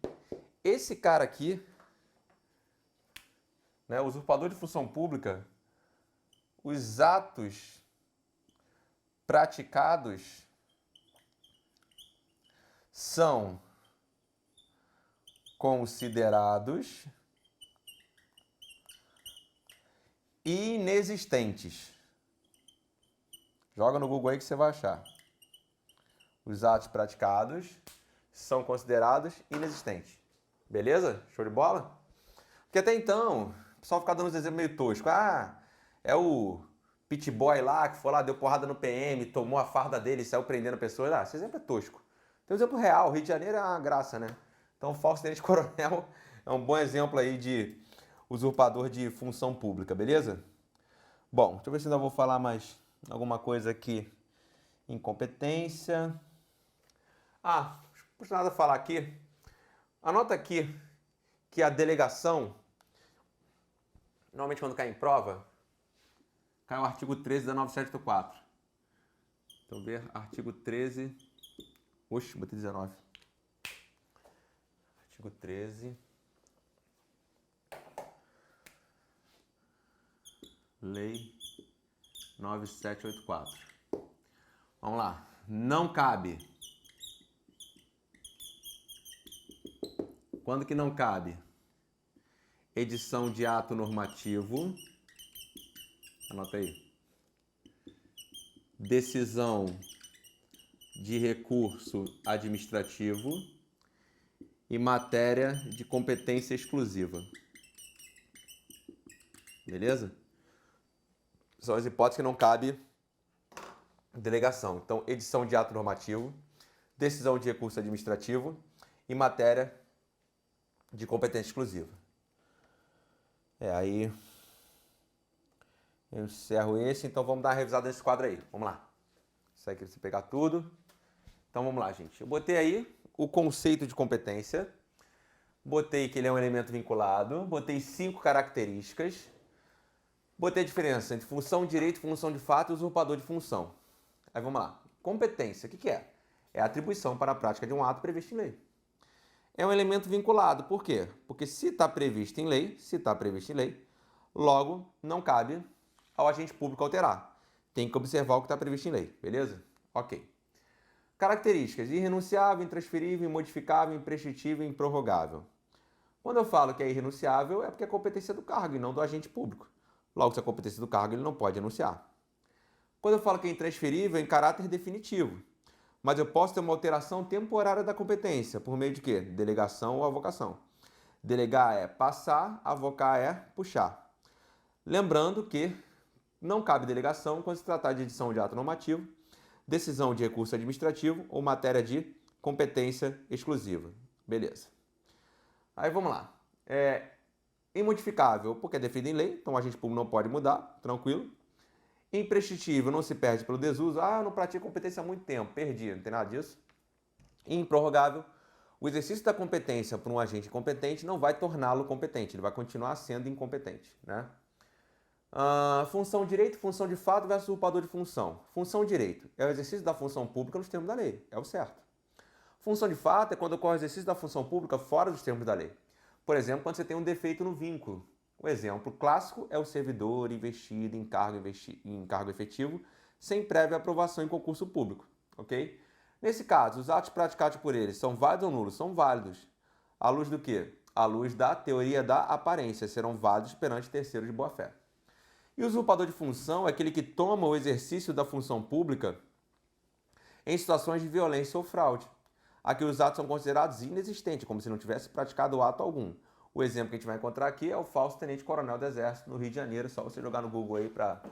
Esse cara aqui, né, usurpador de função pública, os atos praticados são considerados inexistentes. Joga no Google aí que você vai achar. Os atos praticados são considerados inexistentes. Beleza? Show de bola? Porque até então, o pessoal fica dando uns exemplos meio toscos. Ah, é o pit boy lá que foi lá, deu porrada no PM, tomou a farda dele e saiu prendendo pessoas. Ah, esse exemplo é tosco. Tem um exemplo real. O Rio de Janeiro é uma graça, né? Então, o falso tenente coronel é um bom exemplo aí de usurpador de função pública, beleza? Bom, deixa eu ver se ainda vou falar mais alguma coisa aqui. Incompetência. Ah, não custa nada falar aqui. Anota aqui que a delegação, normalmente quando cai em prova, cai o artigo 13 da 9784. Então, ver artigo 13. Oxe, botei 19. Artigo 13. Lei 9784. Vamos lá. Não cabe Quando que não cabe? Edição de ato normativo. Anota aí. Decisão de recurso administrativo e matéria de competência exclusiva. Beleza? São as hipóteses que não cabe delegação. Então, edição de ato normativo, decisão de recurso administrativo e matéria de competência exclusiva. Aí eu encerro esse, então vamos dar uma revisada nesse quadro aí. Vamos lá. Isso aqui você pegar tudo. Então vamos lá, gente. Eu botei aí o conceito de competência, botei que ele é um elemento vinculado, botei 5 características, botei a diferença entre função de direito, função de fato e usurpador de função. Aí vamos lá. Competência, o que é? É a atribuição para a prática de um ato previsto em lei. É um elemento vinculado, por quê? Porque se está previsto em lei, logo não cabe ao agente público alterar. Tem que observar o que está previsto em lei, beleza? Ok. Características: irrenunciável, intransferível, imodificável, imprescritível e improrrogável. Quando eu falo que é irrenunciável, é porque é competência do cargo e não do agente público. Logo, se é competência do cargo, ele não pode anunciar. Quando eu falo que é intransferível, é em caráter definitivo. Mas eu posso ter uma alteração temporária da competência, por meio de quê? Delegação ou avocação. Delegar é passar, avocar é puxar. Lembrando que não cabe delegação quando se tratar de edição de ato normativo, decisão de recurso administrativo ou matéria de competência exclusiva. Beleza. Aí vamos lá. Imodificável, porque é definido em lei, então o agente público não pode mudar, tranquilo. Imprescritível, não se perde pelo desuso. Eu não pratico competência há muito tempo, perdi, não tem nada disso. Improrrogável, o exercício da competência por um agente incompetente não vai torná-lo competente, ele vai continuar sendo incompetente, né? Função direito, função de fato versus usurpador de função. Função direito é o exercício da função pública nos termos da lei, é o certo. Função de fato é quando ocorre o exercício da função pública fora dos termos da lei. Por exemplo, quando você tem um defeito no vínculo. O exemplo clássico é o servidor investido em cargo efetivo sem prévia aprovação em concurso público, ok? Nesse caso, os atos praticados por eles são válidos ou nulos? São válidos. À luz do quê? À luz da teoria da aparência, serão válidos perante terceiros de boa-fé. E o usurpador de função é aquele que toma o exercício da função pública em situações de violência ou fraude. Aqui os atos são considerados inexistentes, como se não tivesse praticado ato algum. O exemplo que a gente vai encontrar aqui é o falso tenente-coronel do Exército no Rio de Janeiro. Só você jogar no Google aí para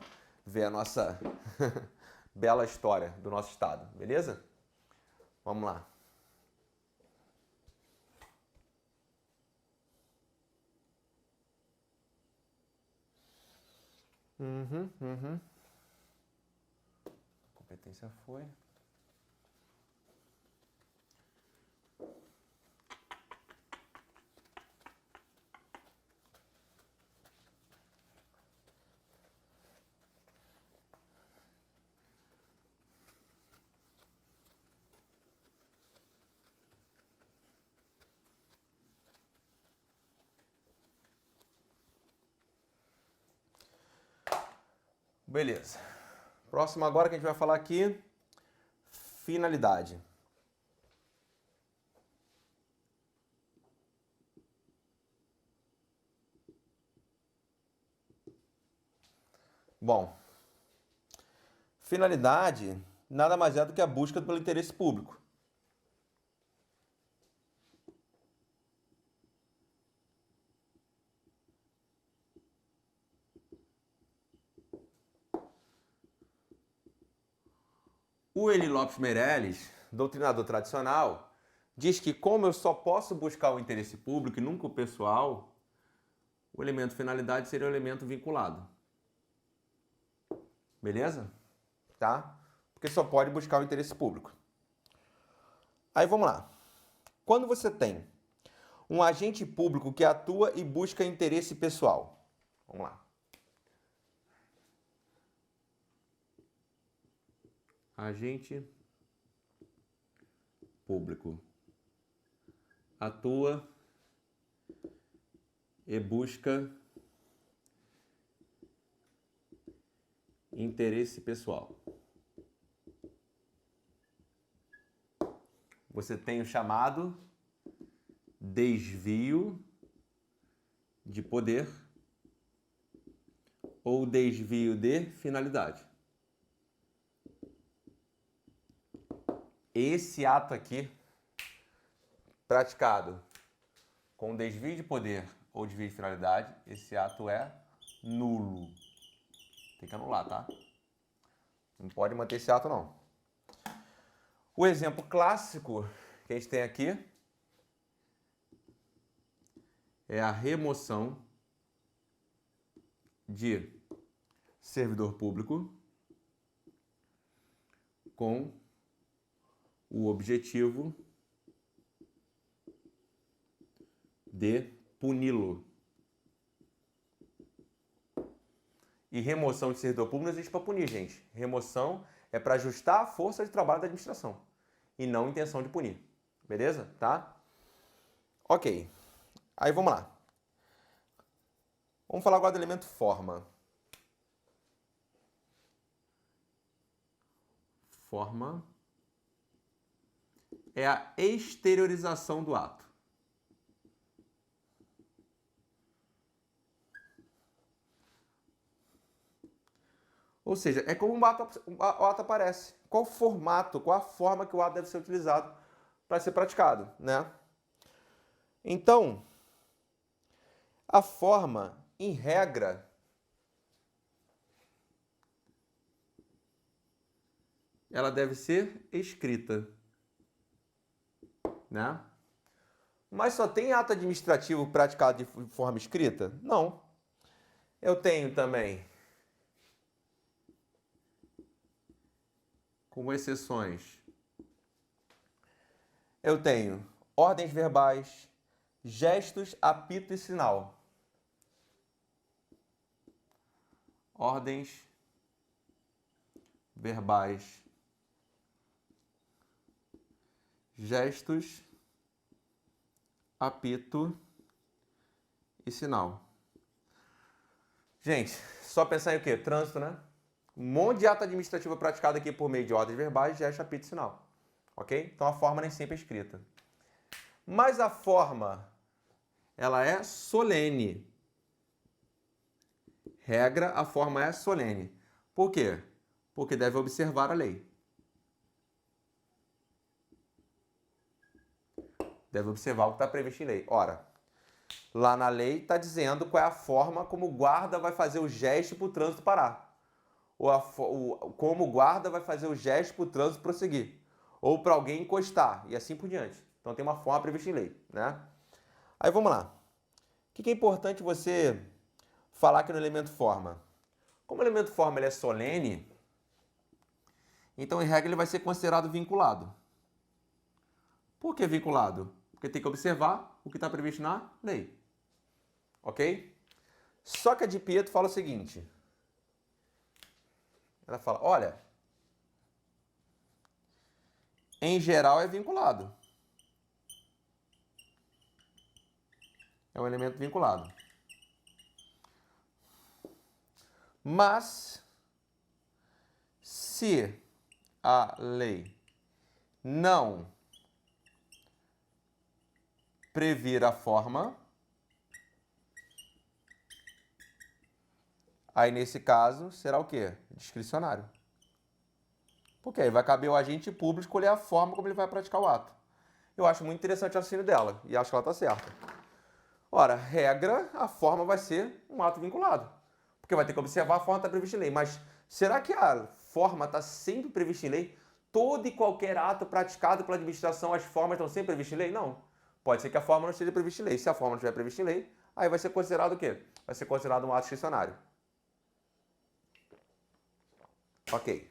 ver a nossa bela história do nosso estado, beleza? Vamos lá. Competência foi. Beleza. Próximo agora que a gente vai falar aqui, finalidade. Bom, finalidade nada mais é do que a busca pelo interesse público. O Eni Lopes Meireles, doutrinador tradicional, diz que como eu só posso buscar o interesse público e nunca o pessoal, o elemento finalidade seria o elemento vinculado. Beleza? Tá? Porque só pode buscar o interesse público. Aí vamos lá. Quando você tem um agente público que atua e busca interesse pessoal. Vamos lá. Agente público atua e busca interesse pessoal. Você tem o chamado desvio de poder ou desvio de finalidade. Esse ato aqui, praticado com desvio de poder ou desvio de finalidade, esse ato é nulo. Tem que anular, tá? Não pode manter esse ato, não. O exemplo clássico que a gente tem aqui é a remoção de servidor público com o objetivo de puni-lo. E remoção de servidor público não existe para punir, gente. Remoção é para ajustar a força de trabalho da administração e não intenção de punir. Beleza? Tá? Ok. Aí vamos lá. Vamos falar agora do elemento forma. Forma é a exteriorização do ato. Ou seja, é como o ato aparece. Qual o formato, qual a forma que o ato deve ser utilizado para ser praticado, né? Então, a forma, em regra, ela deve ser escrita, né? Mas só tem ato administrativo praticado de forma escrita? Não. Eu tenho também, como exceções, eu tenho ordens verbais, gestos, apito e sinal. Ordens verbais, gestos, apito e sinal. Gente, só pensar em o quê? Trânsito, né? Um monte de ato administrativo praticado aqui por meio de ordens verbais, gesto, apito e sinal. Ok? Então a forma nem sempre é escrita. Mas a forma, ela é solene. Regra, a forma é solene. Por quê? Porque deve observar a lei. Deve observar o que está previsto em lei. Ora, lá na lei está dizendo qual é a forma como o guarda vai fazer o gesto para o trânsito parar. Ou como o guarda vai fazer o gesto para o trânsito prosseguir. Ou para alguém encostar, e assim por diante. Então tem uma forma prevista em lei, né? Aí vamos lá. O que é importante você falar aqui no elemento forma? Como o elemento forma ele é solene, então em regra ele vai ser considerado vinculado. Por que vinculado? Porque tem que observar o que está previsto na lei. Ok? Só que a de Pietro fala o seguinte. Ela fala, olha, em geral é vinculado. É um elemento vinculado. Mas, se a lei não previr a forma, aí nesse caso será o quê? Discricionário. Porque aí vai caber ao agente público escolher a forma como ele vai praticar o ato. Eu acho muito interessante o raciocínio dela e acho que ela está certa. Ora, regra, a forma vai ser um ato vinculado. Porque vai ter que observar a forma que está prevista em lei. Mas será que a forma está sempre prevista em lei? Todo e qualquer ato praticado pela administração, as formas estão sempre previstas em lei? Não. Pode ser que a forma não esteja prevista em lei. Se a forma não estiver prevista em lei, aí vai ser considerado o quê? Vai ser considerado um ato discricionário. Ok.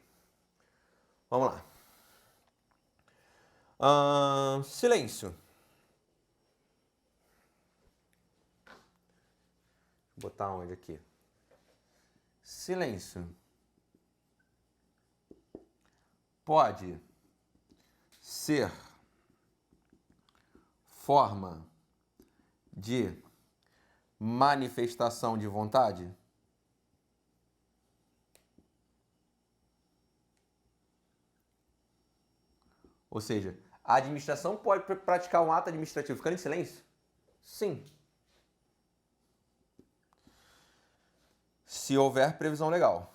Vamos lá. Silêncio. Vou botar onde aqui? Silêncio. Pode ser forma de manifestação de vontade? Ou seja, A administração pode praticar um ato administrativo ficando em silêncio? Sim. Se houver previsão legal.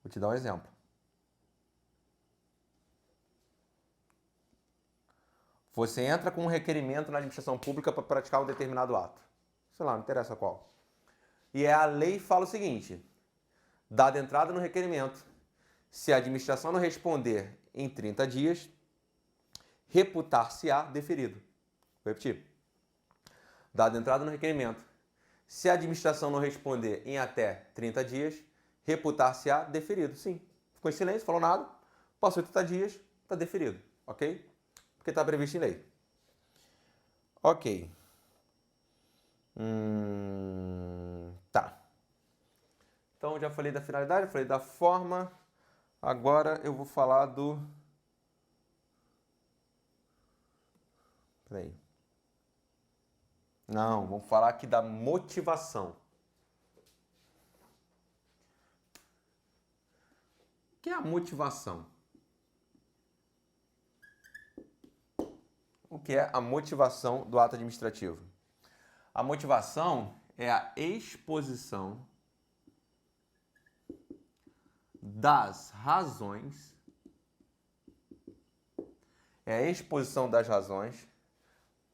Vou te dar um exemplo. Você entra com um requerimento na administração pública para praticar um determinado ato. Sei lá, não interessa qual. E a lei fala o seguinte: dada entrada no requerimento, se a administração não responder em 30 dias, reputar-se-á deferido. Vou repetir. Dada entrada no requerimento, se a administração não responder em até 30 dias, reputar-se-á deferido. Sim. Ficou em silêncio, falou nada, passou 30 dias, está deferido. Ok? Porque está previsto em lei. Ok. Tá. Então, já falei da finalidade, já falei da forma. Agora eu vou falar do... Peraí. Não, vamos falar aqui da motivação. O que é a motivação? O que é a motivação do ato administrativo? A motivação é a exposição das razões,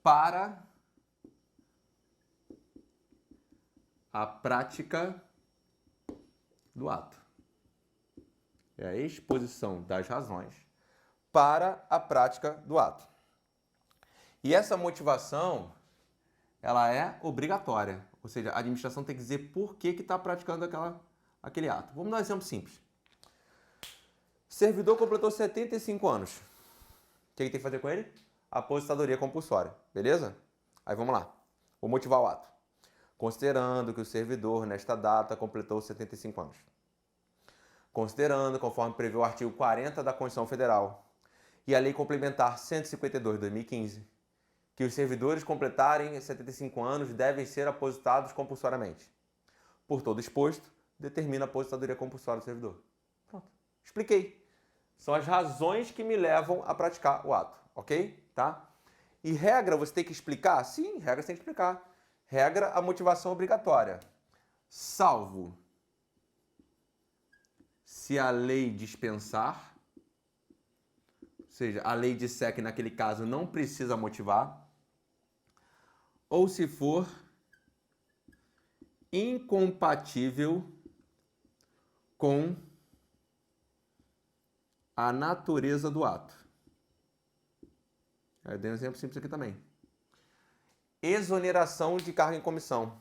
para a prática do ato. É a exposição das razões para a prática do ato. E essa motivação, ela é obrigatória. Ou seja, a administração tem que dizer por que está praticando aquele ato. Vamos dar um exemplo simples. Servidor completou 75 anos. O que tem que fazer com ele? Aposentadoria compulsória. Beleza? Aí vamos lá. Vou motivar o ato. Considerando que o servidor, nesta data, completou 75 anos. Considerando, conforme prevê o artigo 40 da Constituição Federal e a Lei Complementar 152 de 2015, que os servidores completarem 75 anos devem ser aposentados compulsoriamente. Por todo exposto, determina a aposentadoria compulsória do servidor. Pronto. Expliquei. São as razões que me levam a praticar o ato, ok? Tá? E regra você tem que explicar? Sim, regra você tem que explicar. Regra, a motivação obrigatória. Salvo se a lei dispensar, ou seja, a lei disser que naquele caso não precisa motivar, ou se for incompatível com a natureza do ato. Eu dei um exemplo simples aqui também. Exoneração de cargo em comissão.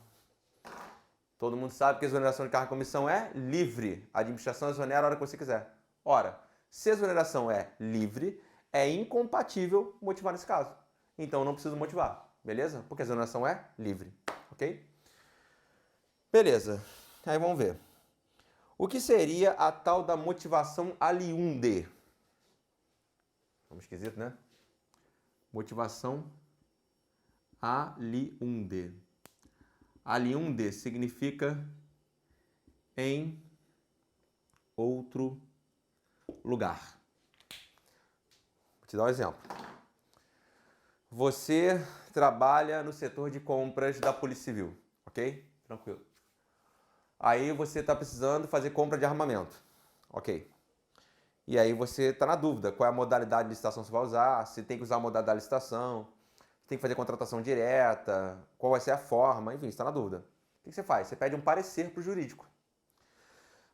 Todo mundo sabe que exoneração de cargo em comissão é livre. A administração exonera a hora que você quiser. Ora, se a exoneração é livre, é incompatível motivar nesse caso. Então, eu não preciso motivar. Beleza? Porque a exoneração é livre. Ok? Beleza. Aí vamos ver. O que seria a tal da motivação aliunde? Nome esquisito, né? Motivação aliunde. Aliunde significa em outro lugar. Vou te dar um exemplo. Você trabalha no setor de compras da Polícia Civil, ok? Tranquilo. Aí você está precisando fazer compra de armamento, ok? E aí você está na dúvida qual é a modalidade de licitação que você vai usar, se tem que usar a modalidade de licitação, se tem que fazer contratação direta, qual vai ser a forma, enfim, você está na dúvida. O que você faz? Você pede um parecer para o jurídico.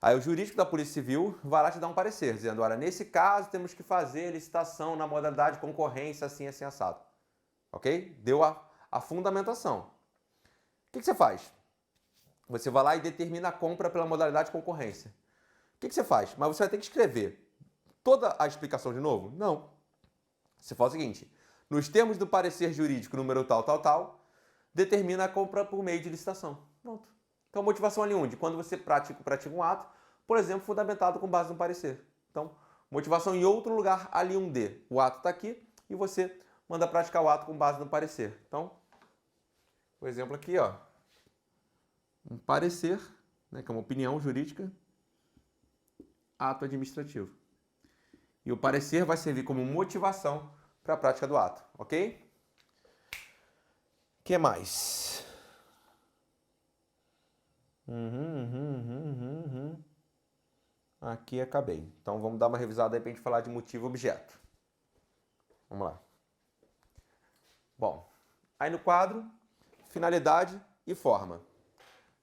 Aí o jurídico da Polícia Civil vai lá te dar um parecer, dizendo, olha, nesse caso temos que fazer licitação na modalidade de concorrência assim, assim, assado. Ok? Deu a fundamentação. O que você faz? Você vai lá e determina a compra pela modalidade de concorrência. O que você faz? Mas você vai ter que escrever toda a explicação de novo? Não. Você faz o seguinte, nos termos do parecer jurídico número tal, tal, tal, determina a compra por meio de licitação. Pronto. Então, motivação ali onde? Quando você pratica um ato, por exemplo, fundamentado com base no parecer. Então, motivação em outro lugar ali onde o ato está aqui e você manda praticar o ato com base no parecer. Então, o exemplo aqui, ó, um parecer, né, que é uma opinião jurídica, ato administrativo. E o parecer vai servir como motivação para a prática do ato, ok? O que mais? Aqui acabei. Então vamos dar uma revisada aí para a gente falar de motivo e objeto. Vamos lá. Bom, aí no quadro, finalidade e forma.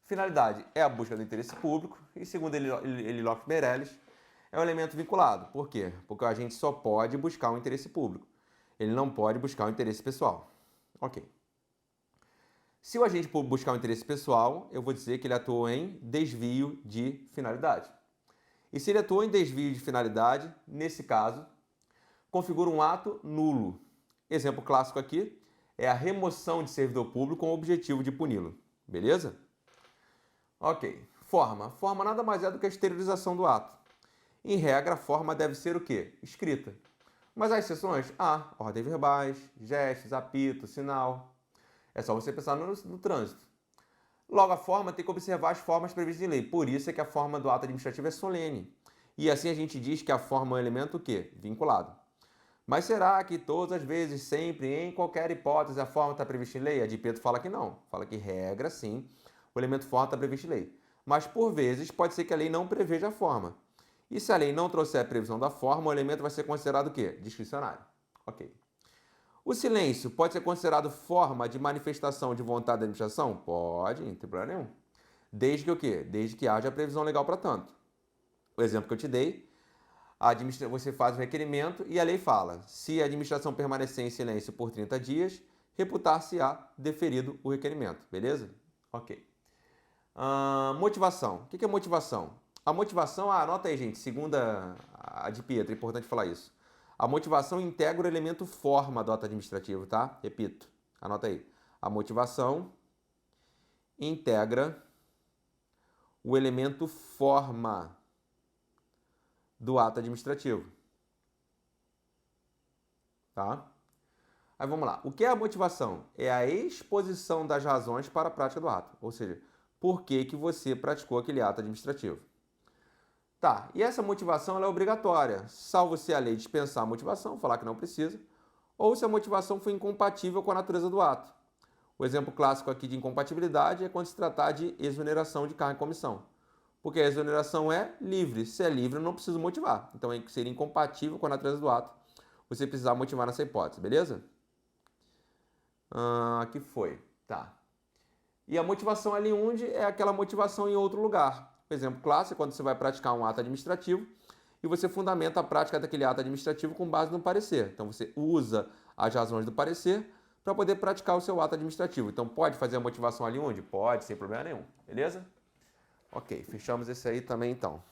Finalidade é a busca do interesse público e, segundo Elilopes Meirelles, é um elemento vinculado. Por quê? Porque a gente só pode buscar um interesse público. Ele não pode buscar um interesse pessoal. Ok. Se o agente público buscar um interesse pessoal, eu vou dizer que ele atuou em desvio de finalidade. E se ele atuou em desvio de finalidade, nesse caso, configura um ato nulo. Exemplo clássico aqui é a remoção de servidor público com o objetivo de puni-lo. Beleza? Ok. Forma. Forma nada mais é do que a exteriorização do ato. Em regra, a forma deve ser o quê? Escrita. Mas há exceções? Ordens verbais, gestos, apito, sinal. É só você pensar no trânsito. Logo, a forma tem que observar as formas previstas em lei. Por isso é que a forma do ato administrativo é solene. E assim a gente diz que a forma é um elemento o quê? Vinculado. Mas será que todas as vezes, sempre, em qualquer hipótese, a forma está prevista em lei? A de Pedro fala que não. Fala que regra, sim, o elemento forma está previsto em lei. Mas, por vezes, pode ser que a lei não preveja a forma. E se a lei não trouxer a previsão da forma, o elemento vai ser considerado o quê? Discricionário. Ok. O silêncio pode ser considerado forma de manifestação de vontade da administração? Pode, não tem problema nenhum. Desde que o quê? Desde que haja previsão legal para tanto. O exemplo que eu te dei, você faz o requerimento e a lei fala: se a administração permanecer em silêncio por 30 dias, reputar-se-á deferido o requerimento. Beleza? Ok. Motivação. O que é motivação? A motivação, anota aí, gente, segundo a de Pietro, é importante falar isso. A motivação integra o elemento forma do ato administrativo, tá? Repito, anota aí. A motivação integra o elemento forma do ato administrativo. Tá? Aí vamos lá. O que é a motivação? É a exposição das razões para a prática do ato. Ou seja, por que você praticou aquele ato administrativo. Tá, e essa motivação ela é obrigatória, salvo se a lei dispensar a motivação, falar que não precisa, ou se a motivação for incompatível com a natureza do ato. O exemplo clássico aqui de incompatibilidade é quando se tratar de exoneração de cargo e comissão. Porque a exoneração é livre. Se é livre, eu não preciso motivar. Então, seria incompatível com a natureza do ato você precisar motivar nessa hipótese, beleza? Aqui foi. Tá. E a motivação ali onde é aquela motivação em outro lugar. O exemplo clássico é quando você vai praticar um ato administrativo e você fundamenta a prática daquele ato administrativo com base no parecer. Então, você usa as razões do parecer para poder praticar o seu ato administrativo. Então, pode fazer a motivação ali onde? Pode, sem problema nenhum. Beleza? Ok, fechamos esse aí também, então.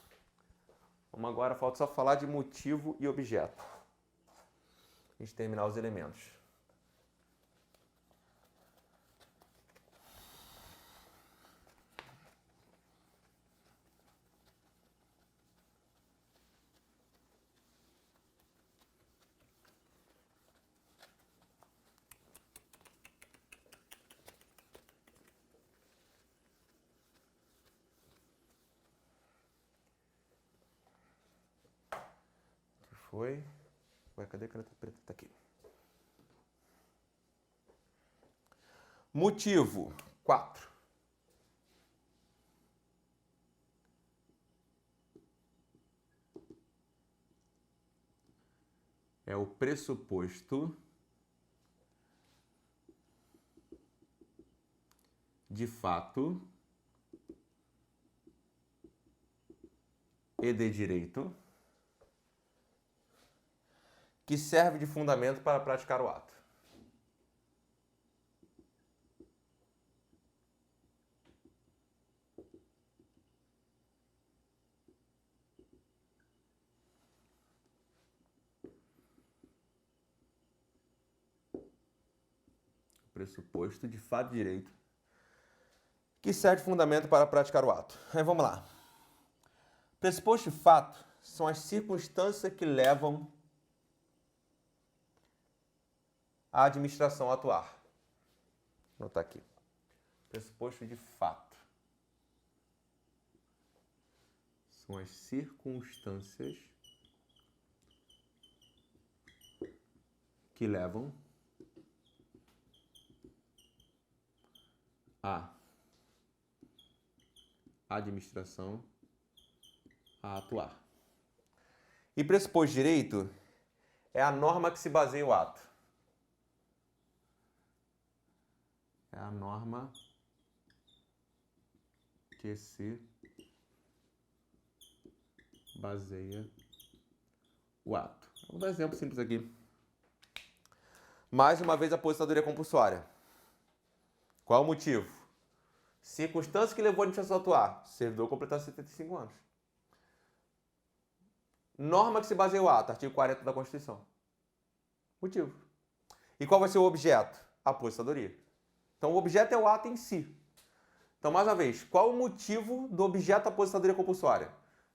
Vamos agora, falta só falar de motivo e objeto. A gente terminar os elementos. Foi. Ué, cadê a caneta preta? Tá aqui. Motivo 4. É o pressuposto de fato e de direito que serve de fundamento para praticar o ato. Pressuposto de fato e direito que serve de fundamento para praticar o ato. Aí vamos lá. Pressuposto de fato são as circunstâncias que levam a administração a atuar. Vou anotar aqui. Pressuposto de fato são as circunstâncias que levam a administração a atuar. E pressuposto de direito é a norma que se baseia o ato. É a norma que se baseia o ato. Vou dar um exemplo simples aqui. Mais uma vez a aposentadoria compulsória. Qual o motivo? Circunstância que levou a administração a atuar. Servidor completar 75 anos. Norma que se baseia o ato. Artigo 40 da Constituição. Motivo. E qual vai ser o objeto? A aposentadoria. Então o objeto é o ato em si. Então, mais uma vez, qual o motivo do objeto da aposentadoria compulsória?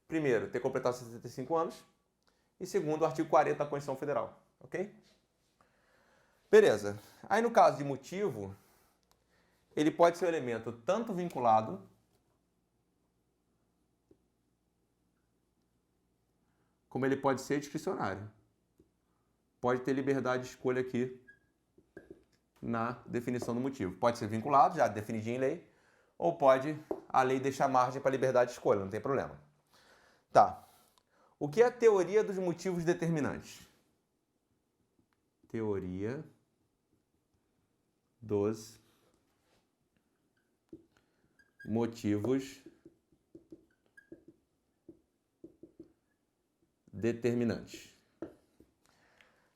Primeiro, ter completado 75 anos. E segundo, o artigo 40 da Constituição Federal. Ok? Beleza. Aí, no caso de motivo, ele pode ser um elemento tanto vinculado como ele pode ser discricionário. Pode ter liberdade de escolha aqui na definição do motivo. Pode ser vinculado, já definidinho em lei, ou pode a lei deixar margem para liberdade de escolha, não tem problema. Tá. O que é a teoria dos motivos determinantes? Teoria dos motivos determinantes.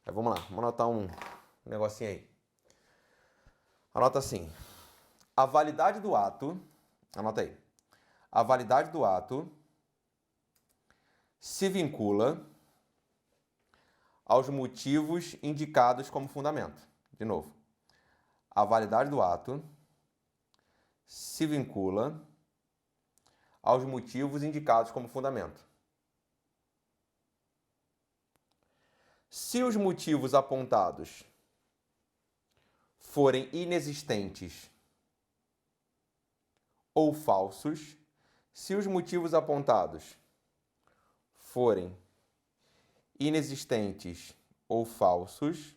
Aí, vamos lá, vamos anotar um negocinho aí. Anota assim. A validade do ato, anota aí. A validade do ato se vincula aos motivos indicados como fundamento. De novo. A validade do ato se vincula aos motivos indicados como fundamento. Se os motivos apontados forem inexistentes ou falsos, se os motivos apontados forem inexistentes ou falsos,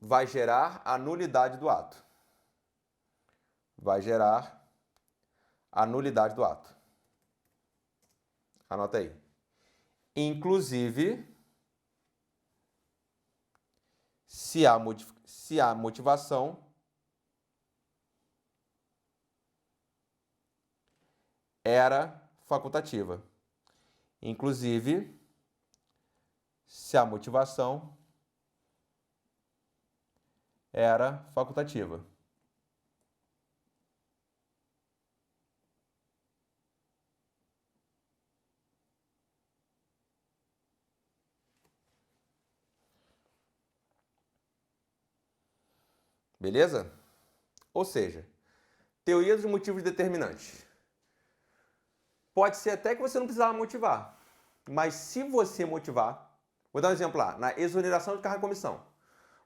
vai gerar a nulidade do ato. Vai gerar a nulidade do ato. Anota aí. Inclusive, se a motivação era facultativa. Inclusive, se a motivação era facultativa. Beleza? Ou seja, teoria dos motivos determinantes. Pode ser até que você não precisava motivar, mas se você motivar, vou dar um exemplo lá, na exoneração de cargo e comissão.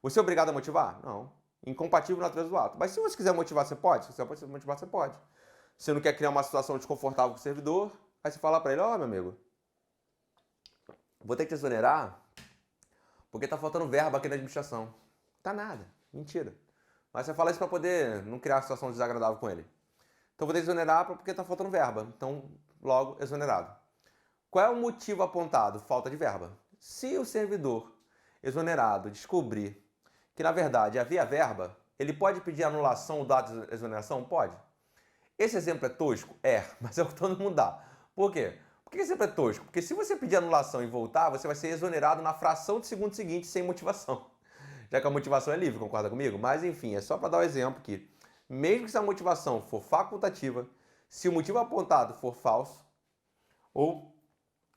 Você é obrigado a motivar? Não. Incompatível com a natureza do ato. Mas se você quiser motivar, você pode? Se você quiser motivar, você pode. Você não quer criar uma situação desconfortável com o servidor, aí você fala para ele, ó, meu amigo, vou ter que te exonerar porque tá faltando verba aqui na administração. Tá nada. Mentira. Mas você fala isso para poder não criar uma situação desagradável com ele. Então vou ter que exonerar porque tá faltando verba. Então, logo, exonerado. Qual é o motivo apontado? Falta de verba. Se o servidor exonerado descobrir que, na verdade, havia verba, ele pode pedir anulação do ato de exoneração? Pode. Esse exemplo é tosco? É, mas é o que todo mundo dá. Por quê? Por que esse exemplo é tosco? Porque se você pedir anulação e voltar, você vai ser exonerado na fração de segundo seguinte sem motivação. Já que a motivação é livre, concorda comigo? Mas, enfim, é só para dar um exemplo que, mesmo que essa motivação for facultativa, se o motivo apontado for falso, ou,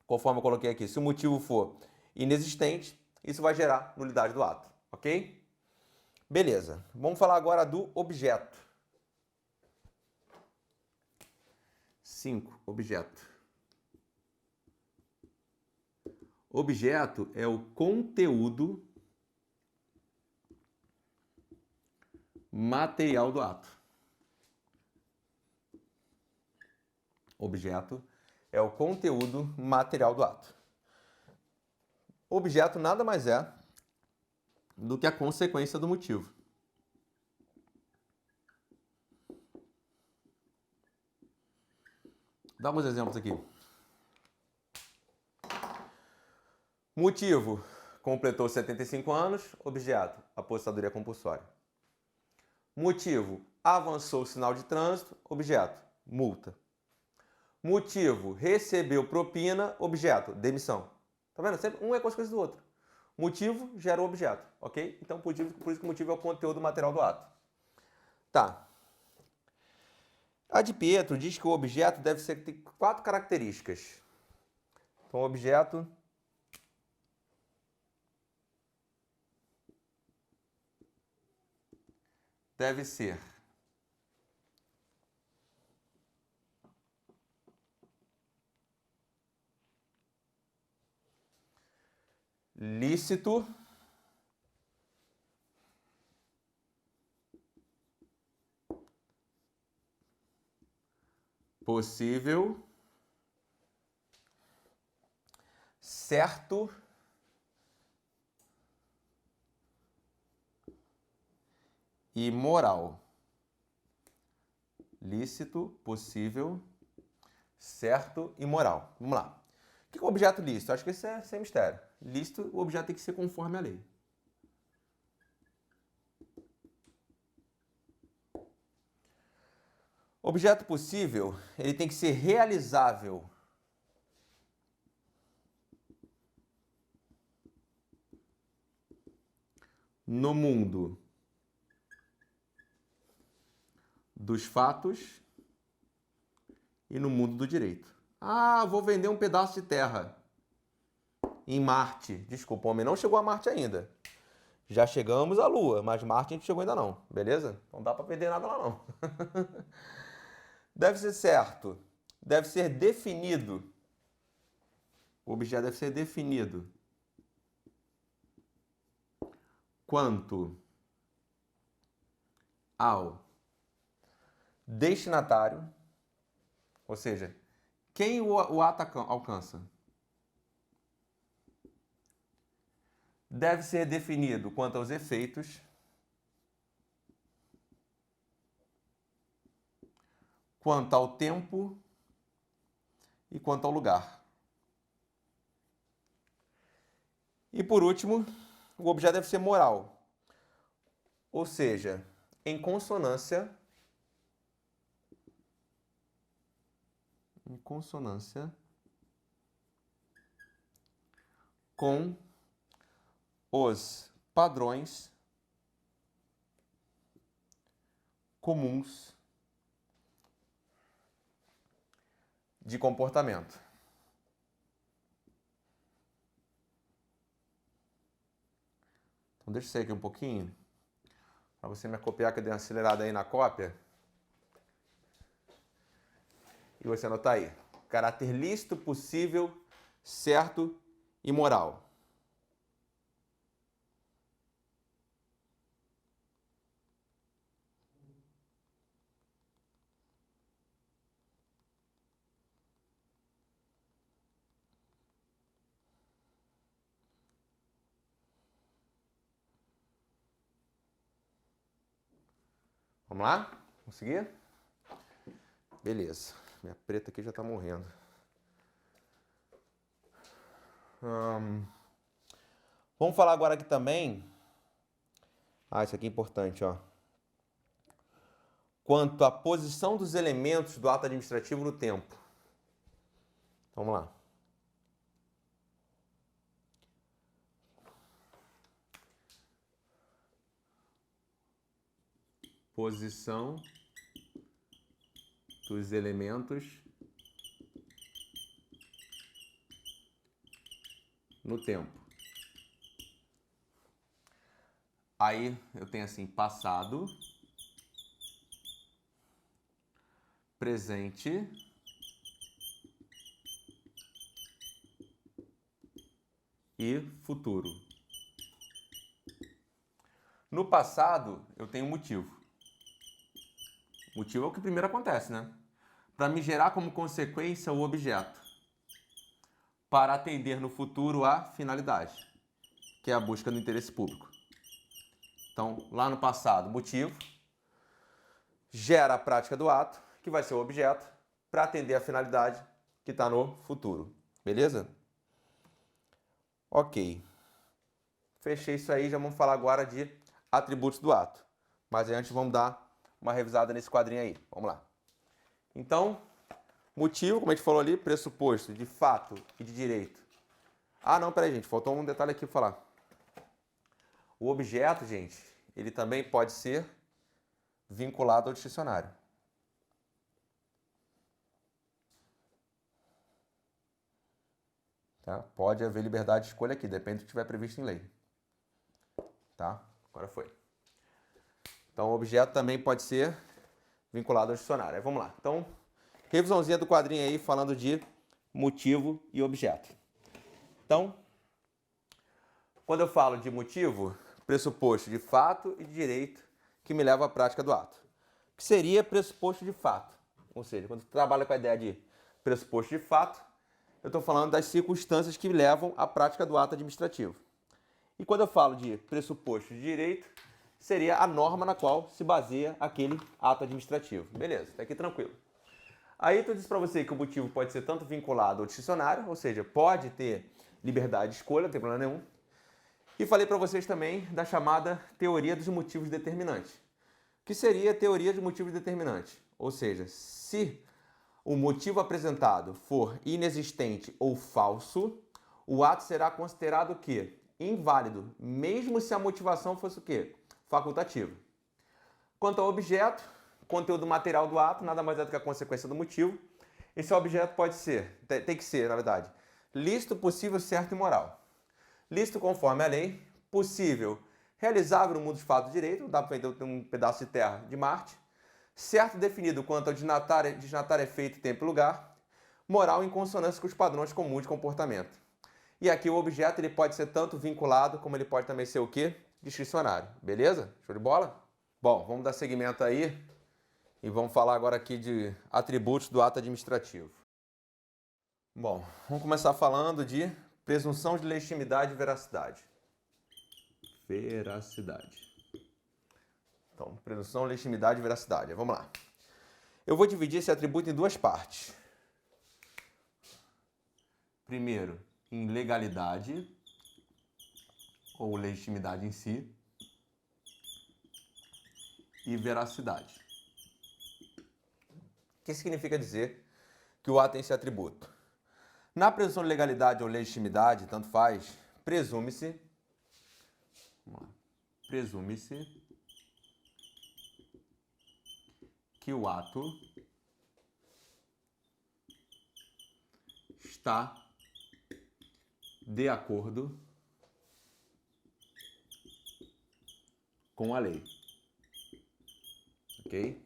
conforme eu coloquei aqui, se o motivo for inexistente, isso vai gerar nulidade do ato, ok? Beleza. Vamos falar agora do objeto. 5. Objeto. Objeto é o conteúdo material do ato. Objeto é o conteúdo material do ato. Objeto nada mais é do que a consequência do motivo. Dá alguns exemplos aqui. Motivo: completou 75 anos. Objeto: aposentadoria compulsória. Motivo: avançou o sinal de trânsito. Objeto: multa. Motivo: recebeu propina. Objeto: demissão. Tá vendo? Sempre um é consequência do outro. Motivo gera o objeto, ok? Então, por isso que o motivo é o conteúdo material do ato. Tá. A de Pietro diz que o objeto deve ter 4 características. Então, o objeto deve ser lícito, possível, certo e moral. Lícito, possível, certo e moral. Vamos lá. O que é um objeto lícito? Acho que isso é sem mistério. Lícito, o objeto tem que ser conforme a lei. Objeto possível, ele tem que ser realizável. No mundo dos fatos e no mundo do direito. Ah, vou vender um pedaço de terra em Marte. Desculpa, o homem não chegou a Marte ainda. Já chegamos à Lua, mas Marte a gente chegou ainda não, beleza? Não dá para vender nada lá não. Deve ser certo, deve ser definido. O objeto deve ser definido quanto ao destinatário, ou seja, quem o ato alcança. Deve ser definido quanto aos efeitos, quanto ao tempo e quanto ao lugar. E por último, o objeto deve ser moral, ou seja, em consonância com os padrões comuns de comportamento. Então deixa eu sair aqui um pouquinho, para você me copiar, que eu dei uma acelerada aí na cópia. E você anotar aí. Caráter lícito, possível, certo e moral. Vamos lá? Conseguir? Beleza. Minha preta aqui já está morrendo. Vamos falar agora aqui também. Isso aqui é importante, ó. Quanto à posição dos elementos do ato administrativo no tempo. Vamos lá. Posição dos elementos no tempo. Aí eu tenho assim, passado, presente e futuro. No passado, eu tenho motivo. Motivo é o que primeiro acontece, né? para me gerar como consequência o objeto, para atender no futuro a finalidade, que é a busca do interesse público. Então, lá no passado, motivo gera a prática do ato, que vai ser o objeto, para atender a finalidade que está no futuro. Beleza? Ok. Fechei isso aí, já vamos falar agora de atributos do ato. Mas antes vamos dar uma revisada nesse quadrinho aí. Vamos lá. Então, motivo, como a gente falou ali, pressuposto de fato e de direito. Ah, não, peraí, gente, faltou um detalhe aqui para falar. O objeto, gente, ele também pode ser vinculado ao dicionário. Tá? Pode haver liberdade de escolha aqui, depende do que estiver previsto em lei. Tá? Agora foi. Então, o objeto também pode ser vinculado ao dicionário. Aí, vamos lá. Então, revisãozinha do quadrinho aí, falando de motivo e objeto. Então, quando eu falo de motivo, pressuposto de fato e de direito que me leva à prática do ato. O que seria pressuposto de fato? Ou seja, quando você trabalha com a ideia de pressuposto de fato, eu estou falando das circunstâncias que levam à prática do ato administrativo. E quando eu falo de pressuposto de direito, seria a norma na qual se baseia aquele ato administrativo. Beleza, até aqui tranquilo. Aí eu disse para você que o motivo pode ser tanto vinculado ao dicionário, ou seja, pode ter liberdade de escolha, não tem problema nenhum. E falei para vocês também da chamada teoria dos motivos determinantes. Que seria a teoria dos motivos determinantes? Ou seja, se o motivo apresentado for inexistente ou falso, o ato será considerado o quê? Inválido, mesmo se a motivação fosse o quê? Facultativa. Quanto ao objeto, conteúdo material do ato, nada mais é do que a consequência do motivo. Esse objeto pode ser, tem que ser, na verdade, lícito, possível, certo e moral. Lícito conforme a lei, possível, realizável no mundo dos fatos de direito, dá para vender um pedaço de terra de Marte, certo definido quanto ao destinatário efeito, tempo e lugar, moral em consonância com os padrões comuns de comportamento. E aqui o objeto ele pode ser tanto vinculado, como ele pode também ser o quê? Discricionário. Beleza? Show de bola? Bom, vamos dar seguimento aí e vamos falar agora aqui de atributos do ato administrativo. Bom, vamos começar falando de presunção de legitimidade e veracidade. Veracidade. Então, presunção, legitimidade e veracidade. Vamos lá. Eu vou dividir esse atributo em duas partes. Primeiro, em legalidade, ou legitimidade em si, e veracidade. O que significa dizer que o ato tem esse atributo? Na presunção de legalidade ou legitimidade, tanto faz, presume-se que o ato está de acordo com a lei. Ok?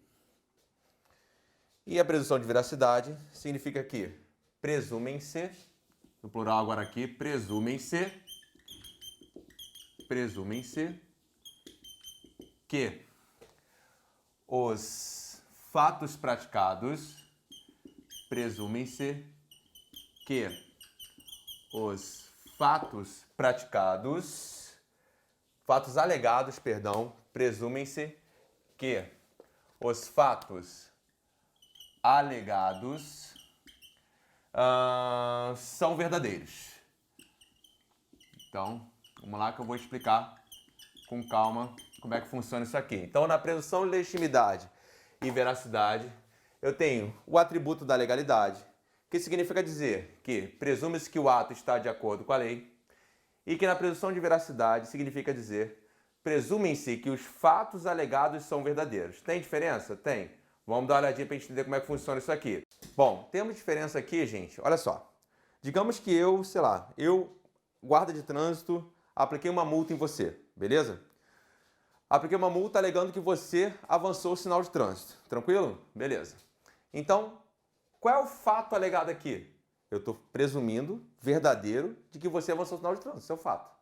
E a presunção de veracidade significa que presumem-se, no plural agora aqui, presumem-se que os fatos praticados, presumem-se que os fatos praticados, fatos alegados, perdão, presumem-se que os fatos alegados são verdadeiros. Então, vamos lá que eu vou explicar com calma como é que funciona isso aqui. Então, na presunção de legitimidade e veracidade, eu tenho o atributo da legalidade, que significa dizer que presume-se que o ato está de acordo com a lei, e que na presunção de veracidade significa dizer presumem-se que os fatos alegados são verdadeiros. Tem diferença? Tem. Vamos dar uma olhadinha para a gente entender como é que funciona isso aqui. Bom, temos diferença aqui, gente. Olha só. Digamos que eu, sei lá, guarda de trânsito, apliquei uma multa em você, beleza? Apliquei uma multa alegando que você avançou o sinal de trânsito. Tranquilo? Beleza. Então, qual é o fato alegado aqui? Eu estou presumindo, verdadeiro, de que você avançou o sinal de trânsito. Isso é o fato.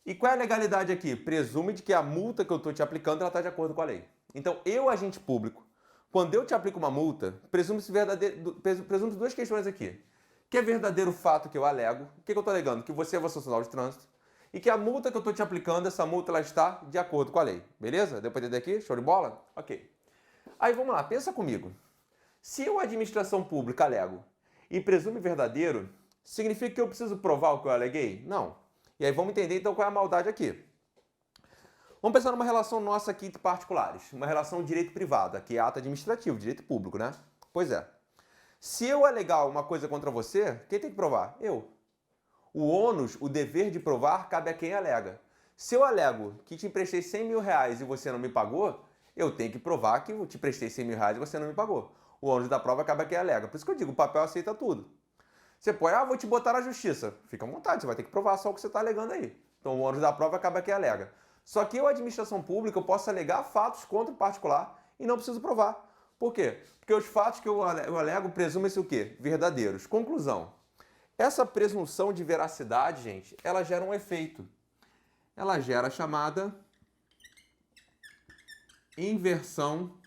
E qual é a legalidade aqui? Presume de que a multa que eu estou te aplicando está de acordo com a lei. Então, eu, agente público, quando eu te aplico uma multa, presume-se duas questões aqui. Que é verdadeiro o fato que eu alego. O que eu estou alegando? Que você é sancional de trânsito. E que a multa que eu estou te aplicando, essa multa ela está de acordo com a lei. Beleza? Deu para entender aqui? Show de bola? Ok. Aí vamos lá, pensa comigo. Se eu, administração pública, alego e presume verdadeiro, significa que eu preciso provar o que eu aleguei? Não. E aí vamos entender então qual é a maldade aqui. Vamos pensar numa relação nossa aqui de particulares. Uma relação de direito privado, aqui é ato administrativo, direito público, né? Pois é. Se eu alegar uma coisa contra você, quem tem que provar? Eu. O ônus, o dever de provar, cabe a quem alega. Se eu alego que te emprestei 100 mil reais e você não me pagou, eu tenho que provar que eu te prestei 100 mil reais e você não me pagou. O ônus da prova cabe a quem alega. Por isso que eu digo, o papel aceita tudo. Você pode, vou te botar na justiça. Fica à vontade, você vai ter que provar só o que você está alegando aí. Então o ônus da prova cabe a quem alega. Só que eu, administração pública, eu posso alegar fatos contra o particular e não preciso provar. Por quê? Porque os fatos que eu alego presumem-se o quê? Verdadeiros. Conclusão. Essa presunção de veracidade, gente, ela gera um efeito. Ela gera a chamada inversão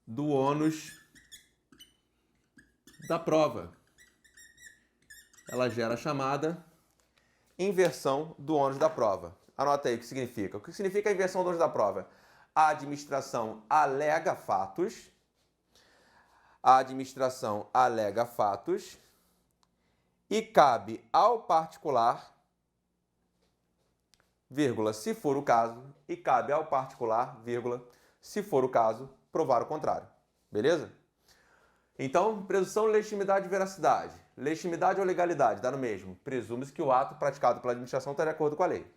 do ônus da prova. Ela gera a chamada inversão do ônus da prova. Anota aí o que significa. O que significa a inversão do ônus da prova? A administração alega fatos. A administração alega fatos e cabe ao particular, vírgula, se for o caso, e cabe ao particular, vírgula, se for o caso, provar o contrário. Beleza? Então, presunção, legitimidade e veracidade. Legitimidade ou legalidade, dá no mesmo. Presume-se que o ato praticado pela administração está de acordo com a lei.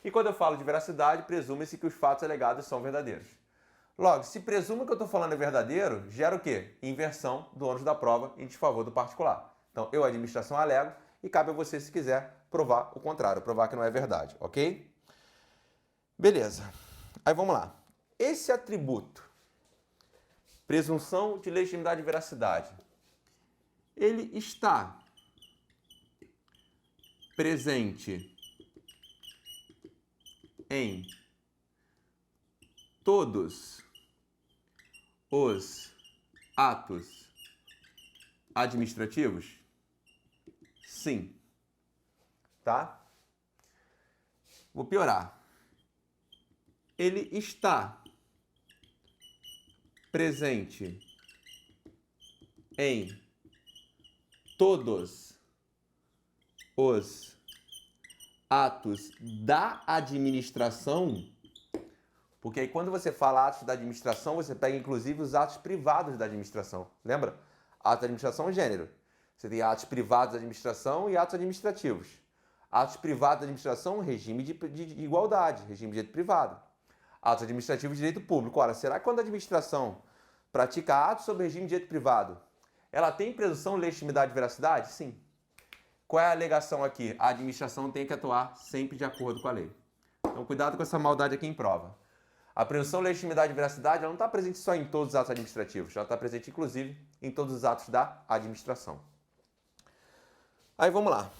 E quando eu falo de veracidade, presume-se que os fatos alegados são verdadeiros. Logo, se presume que eu estou falando é verdadeiro, gera o quê? Inversão do ônus da prova em desfavor do particular. Então, eu, administração, alego e cabe a você, se quiser, provar o contrário, provar que não é verdade, ok? Beleza. Aí vamos lá. Esse atributo, presunção de legitimidade e veracidade, ele está presente em todos os atos administrativos? Sim. Tá? Vou piorar. Ele está presente em todos os atos da administração, porque aí quando você fala atos da administração, você pega inclusive os atos privados da administração. Lembra? Ato da administração é gênero. Você tem atos privados da administração e atos administrativos. Atos privados da administração, regime de igualdade, regime de direito privado. Atos administrativos de direito público. Ora, será que quando a administração pratica atos sobre regime de direito privado, ela tem presunção, legitimidade e veracidade? Sim. Qual é a alegação aqui? A administração tem que atuar sempre de acordo com a lei. Então, cuidado com essa maldade aqui em prova. A presunção, legitimidade e veracidade ela não está presente só em todos os atos administrativos, ela está presente, inclusive, em todos os atos da administração. Aí, vamos lá.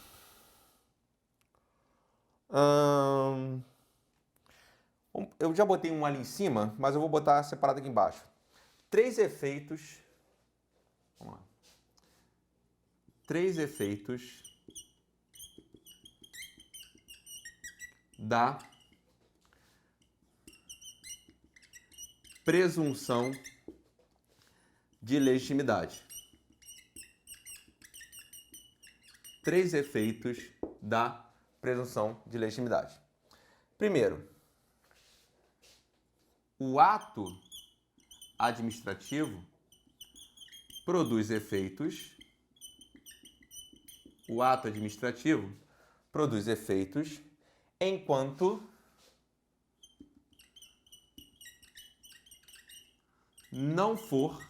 Eu já botei um ali em cima, mas eu vou botar separado aqui embaixo. 3 efeitos. Vamos lá. 3 efeitos da presunção de legitimidade. 3 efeitos da presunção de legitimidade. Primeiro, o ato administrativo produz efeitos. O ato administrativo produz efeitos enquanto não for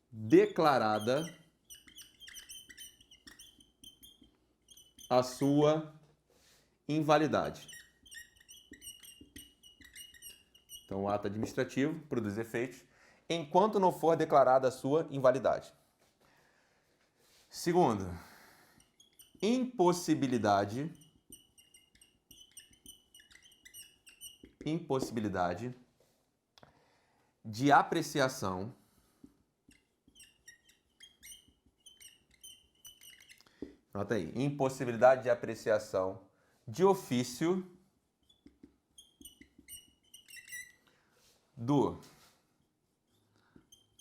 declarada a sua invalidade. Então, o ato administrativo produz efeitos enquanto não for declarada a sua invalidade. Segundo, impossibilidade impossibilidade de apreciação nota aí, impossibilidade de apreciação de ofício do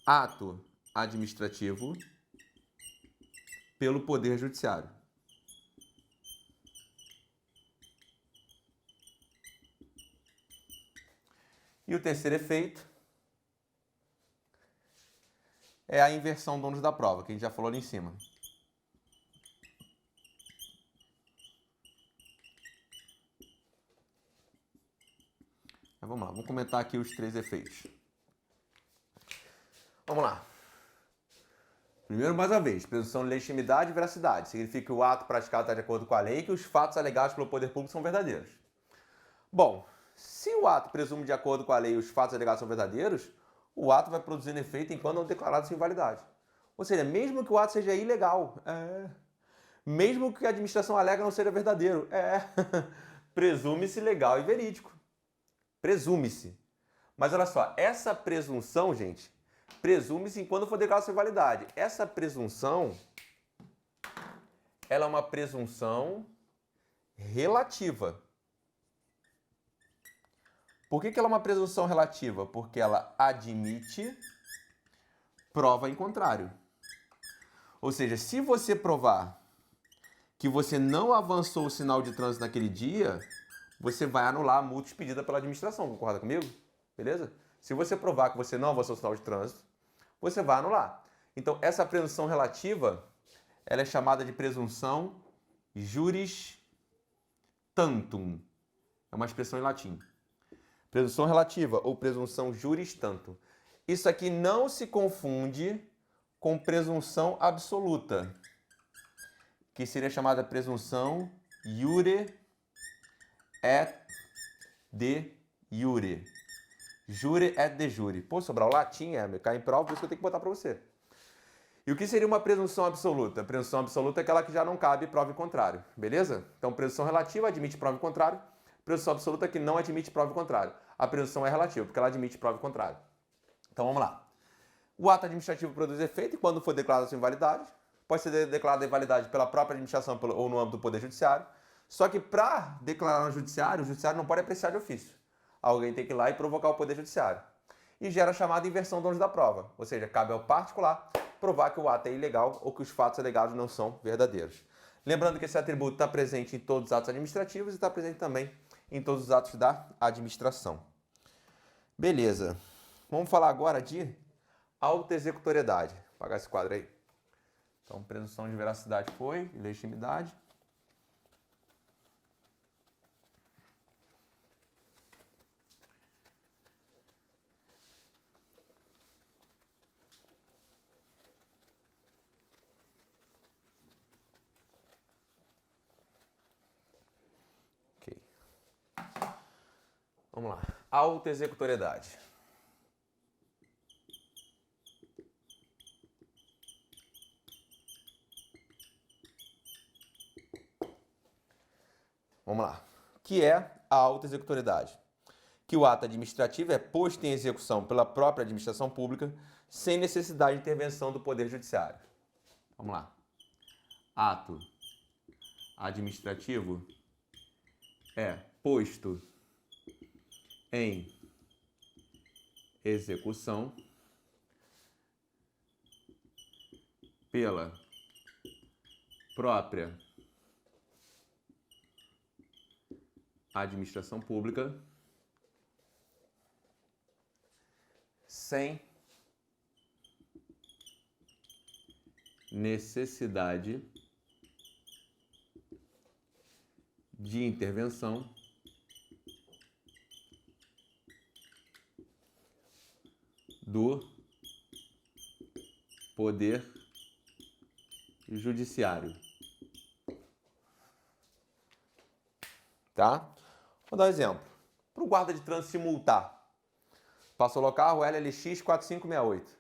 ato administrativo pelo Poder Judiciário. E o terceiro efeito é a inversão do ônus da prova, que a gente já falou ali em cima. Mas vamos lá, vamos comentar aqui os três efeitos. Vamos lá. Primeiro, mais uma vez, presunção de legitimidade e veracidade. Significa que o ato praticado está de acordo com a lei e que os fatos alegados pelo poder público são verdadeiros. Bom, se o ato presume de acordo com a lei e os fatos alegados são verdadeiros, o ato vai produzindo efeito enquanto não declarado sua invalidade. Ou seja, mesmo que o ato seja ilegal, mesmo que a administração alega não seja verdadeiro, presume-se legal e verídico. Presume-se. Mas olha só, essa presunção, gente, presume-se enquanto for declarada sua invalidade. Essa presunção, ela é uma presunção relativa. Por que ela é uma presunção relativa? Porque ela admite prova em contrário. Ou seja, se você provar que você não avançou o sinal de trânsito naquele dia, você vai anular a multa expedida pela administração. Concorda comigo? Beleza? Se você provar que você não avançou o sinal de trânsito, você vai anular. Então, essa presunção relativa, ela é chamada de presunção juris tantum. É uma expressão em latim. Presunção relativa ou presunção juris tantum. Isso aqui não se confunde com presunção absoluta, que seria chamada presunção iure et de iure. Jure et de jure. Pô, sobrar o latim, cai em prova, por isso que eu tenho que botar para você. E o que seria uma presunção absoluta? A presunção absoluta é aquela que já não cabe prova em contrário, beleza? Então, presunção relativa admite prova em contrário. Presunção absoluta que não admite prova em contrário. A presunção é relativa, porque ela admite prova em contrário. Então, vamos lá. O ato administrativo produz efeito e quando for declarada sua invalidade, pode ser declarada a invalidade pela própria administração ou no âmbito do Poder Judiciário. Só que para declarar no Judiciário, o Judiciário não pode apreciar de ofício. Alguém tem que ir lá e provocar o Poder Judiciário. E gera a chamada inversão do ônus da prova. Ou seja, cabe ao particular provar que o ato é ilegal ou que os fatos alegados não são verdadeiros. Lembrando que esse atributo está presente em todos os atos administrativos e está presente também em todos os atos da administração. Beleza. Vamos falar agora de auto-executoriedade. Vou apagar esse quadro aí. Então, presunção de veracidade foi, legitimidade. Ok. Vamos lá. Auto-executoriedade. Vamos lá. O que é a auto-executoriedade? Que o ato administrativo é posto em execução pela própria administração pública sem necessidade de intervenção do Poder Judiciário. Vamos lá. Ato administrativo é posto em execução pela própria administração pública sem necessidade de intervenção do Poder Judiciário. Tá? Vou dar um exemplo. Para o guarda de trânsito se multar, passou o carro LLX 4568.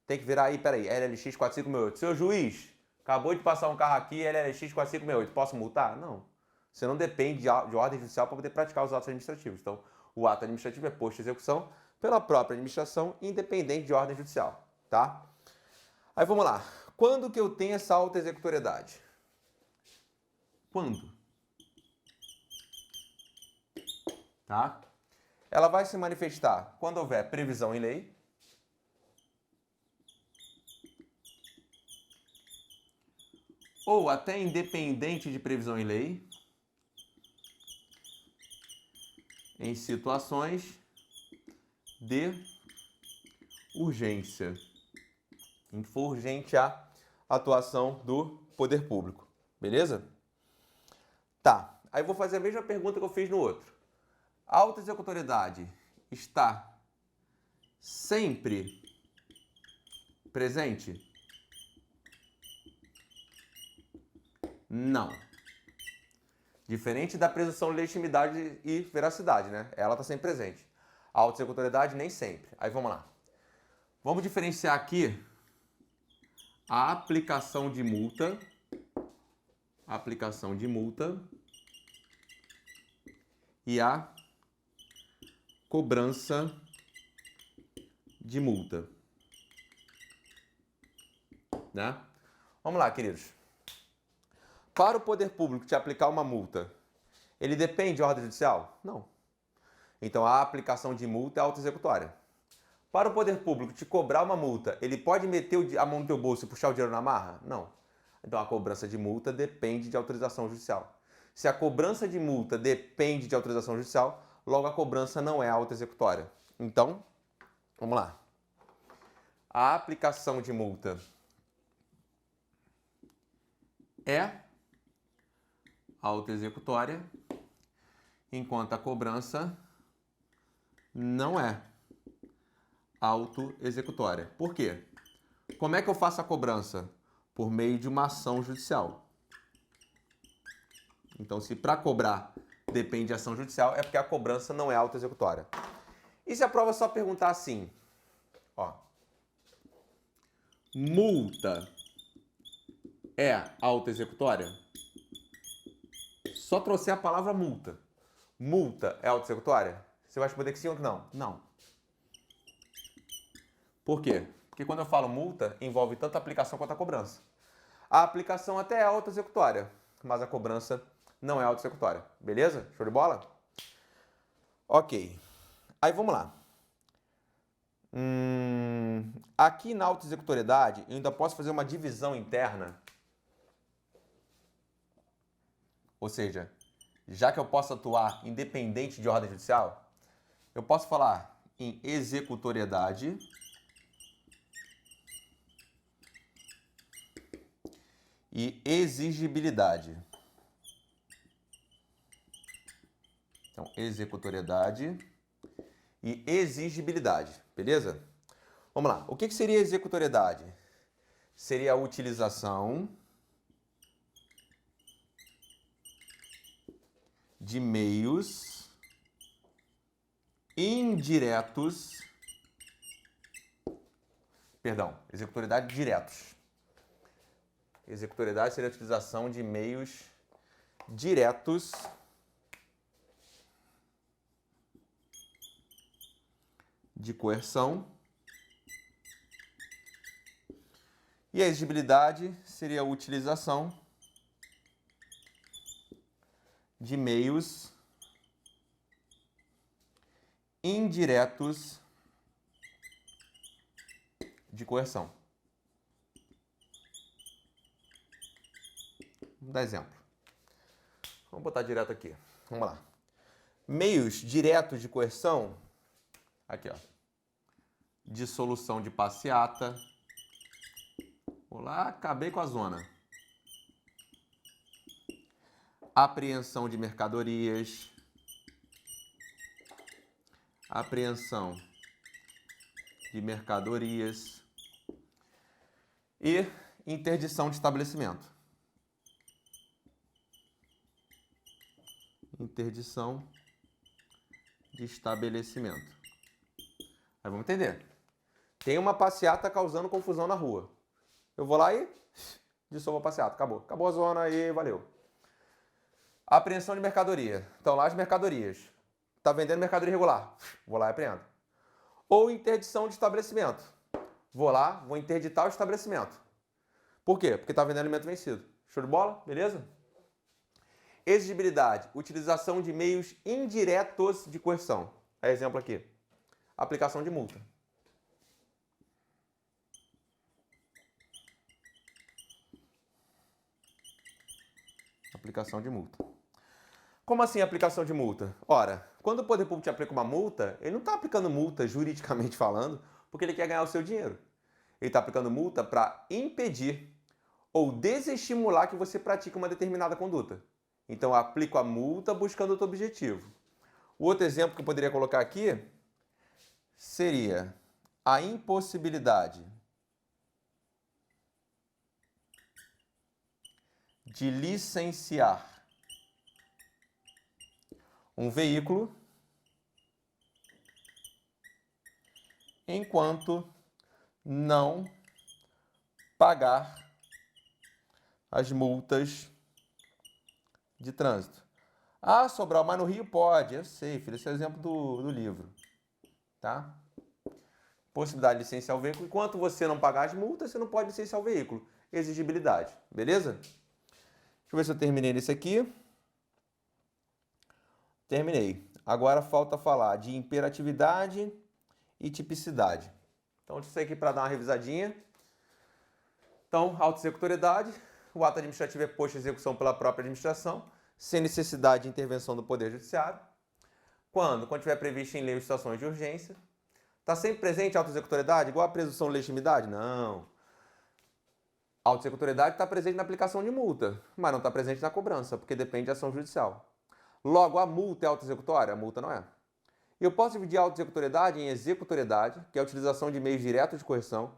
Tem que virar aí, peraí, LLX 4568. Seu juiz, acabou de passar um carro aqui, LLX 4568. Posso multar? Não. Você não depende de ordem judicial para poder praticar os atos administrativos. Então, O ato administrativo é posto em execução pela própria administração, independente de ordem judicial, tá? Aí vamos lá. Quando que eu tenho essa auto-executoriedade? Quando? Tá? Ela vai se manifestar quando houver previsão em lei, ou até independente de previsão em lei, em situações de urgência, em que for urgente a atuação do poder público, beleza? Tá, aí eu vou fazer a mesma pergunta que eu fiz no outro. A auto-executoriedade está sempre presente? Não. Diferente da presunção de legitimidade e veracidade, né? Ela está sempre presente. A auto-executoriedade nem sempre. Aí vamos lá. Vamos diferenciar aqui a aplicação de multa e a cobrança de multa, né? Vamos lá, queridos. Para o poder público te aplicar uma multa, ele depende de ordem judicial? Não. Então a aplicação de multa é auto-executória. Para o poder público te cobrar uma multa, ele pode meter a mão no teu bolso e puxar o dinheiro na marra? Não. Então a cobrança de multa depende de autorização judicial. Se a cobrança de multa depende de autorização judicial, logo a cobrança não é auto-executória. Então, vamos lá. A aplicação de multa é auto-executória, enquanto a cobrança não é auto-executória. Por quê? Como é que eu faço a cobrança? Por meio de uma ação judicial. Então, se para cobrar depende de ação judicial, é porque a cobrança não é auto-executória. E se a prova só perguntar assim, ó, multa é auto-executória? Só trouxer a palavra multa. Multa é auto-executória? Você vai responder que sim ou que não? Não. Por quê? Porque quando eu falo multa, envolve tanto a aplicação quanto a cobrança. A aplicação até é auto-executória, mas a cobrança não é auto-executória. Beleza? Show de bola? Ok. Aí vamos lá. Aqui na auto-executoriedade, eu ainda posso fazer uma divisão interna. Ou seja, já que eu posso atuar independente de ordem judicial, eu posso falar em executoriedade e exigibilidade. Então, executoriedade e exigibilidade, beleza? Vamos lá. O que seria executoriedade? Seria a utilização de meios indiretos, executoriedade diretos. Executoriedade seria a utilização de meios diretos de coerção. E a exigibilidade seria a utilização de meios indiretos de coerção. Vamos dar exemplo. Vamos botar direto aqui. Vamos lá. Meios diretos de coerção. Aqui, ó. Dissolução de passeata. Olá, acabei com a zona. Apreensão de mercadorias. Apreensão de mercadorias. E interdição de estabelecimento. Interdição de estabelecimento. Aí vamos entender. Tem uma passeata causando confusão na rua. Eu vou lá e dissolvo a passeata. Acabou. Acabou a zona aí, valeu. Apreensão de mercadoria. Então lá as mercadorias. Está vendendo mercadoria irregular. Vou lá e apreendo. Ou interdição de estabelecimento. Vou lá, vou interditar o estabelecimento. Por quê? Porque está vendendo alimento vencido. Show de bola? Beleza? Exigibilidade. Utilização de meios indiretos de coerção. É exemplo aqui. Aplicação de multa. Aplicação de multa. Como assim aplicação de multa? Ora, quando o poder público te aplica uma multa, ele não está aplicando multa juridicamente falando porque ele quer ganhar o seu dinheiro. Ele está aplicando multa para impedir ou desestimular que você pratique uma determinada conduta. Então, eu aplico a multa buscando outro objetivo. O outro exemplo que eu poderia colocar aqui seria a impossibilidade de licenciar um veículo enquanto não pagar as multas de trânsito. Ah, Sobral, mas no Rio pode. Eu sei, filho, esse é o exemplo do livro. Tá? Possibilidade de licenciar o veículo. Enquanto você não pagar as multas, você não pode licenciar o veículo. Exigibilidade. Beleza? Deixa eu ver se eu terminei nesse aqui. Terminei. Agora falta falar de imperatividade e tipicidade. Então, isso aqui para dar uma revisadinha. Então, auto-executoriedade. O ato administrativo é posto à execução pela própria administração, sem necessidade de intervenção do Poder Judiciário. Quando estiver previsto em lei ou situações de urgência. Está sempre presente a auto-executoriedade, igual a presunção de legitimidade? Não. A auto-executoriedade está presente na aplicação de multa, mas não está presente na cobrança, porque depende de ação judicial. Logo, a multa é auto-executória? A multa não é. Eu posso dividir a auto-executoriedade em executoriedade, que é a utilização de meios diretos de coerção,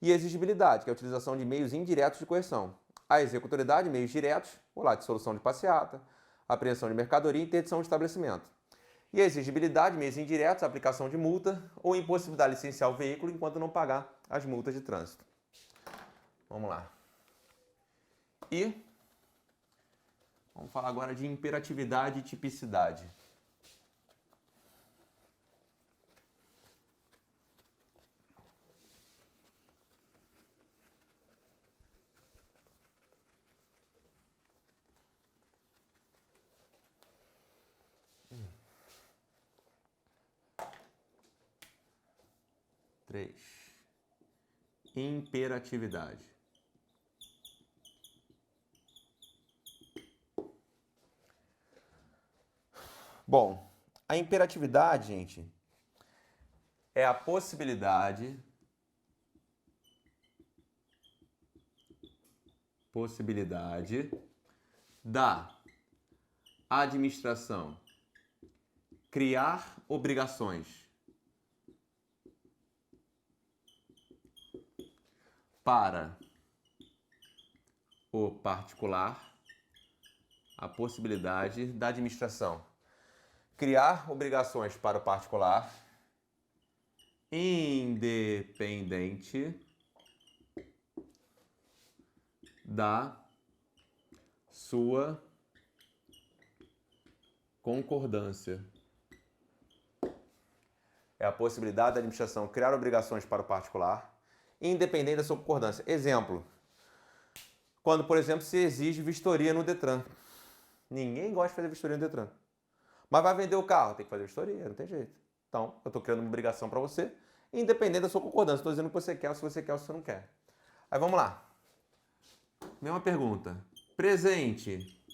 e exigibilidade, que é a utilização de meios indiretos de coerção. A executoriedade, meios diretos, vou lá, dissolução de passeata, apreensão de mercadoria e interdição de estabelecimento. E a exigibilidade, meios indiretos, aplicação de multa ou impossibilidade de licenciar o veículo enquanto não pagar as multas de trânsito. Vamos lá. E vamos falar agora de imperatividade e tipicidade. Imperatividade. Bom, a imperatividade, gente, é a possibilidade da administração criar obrigações para o particular, a possibilidade da administração criar obrigações para o particular, independente da sua concordância. É a possibilidade da administração criar obrigações para o particular, independente da sua concordância. Exemplo, quando, por exemplo, se exige vistoria no Detran. Ninguém gosta de fazer vistoria no Detran. Mas vai vender o carro, tem que fazer vistoria, não tem jeito. Então, eu estou criando uma obrigação para você, independente da sua concordância. Estou dizendo o que você quer, ou se você quer ou se você não quer. Aí vamos lá. Mesma pergunta. Presente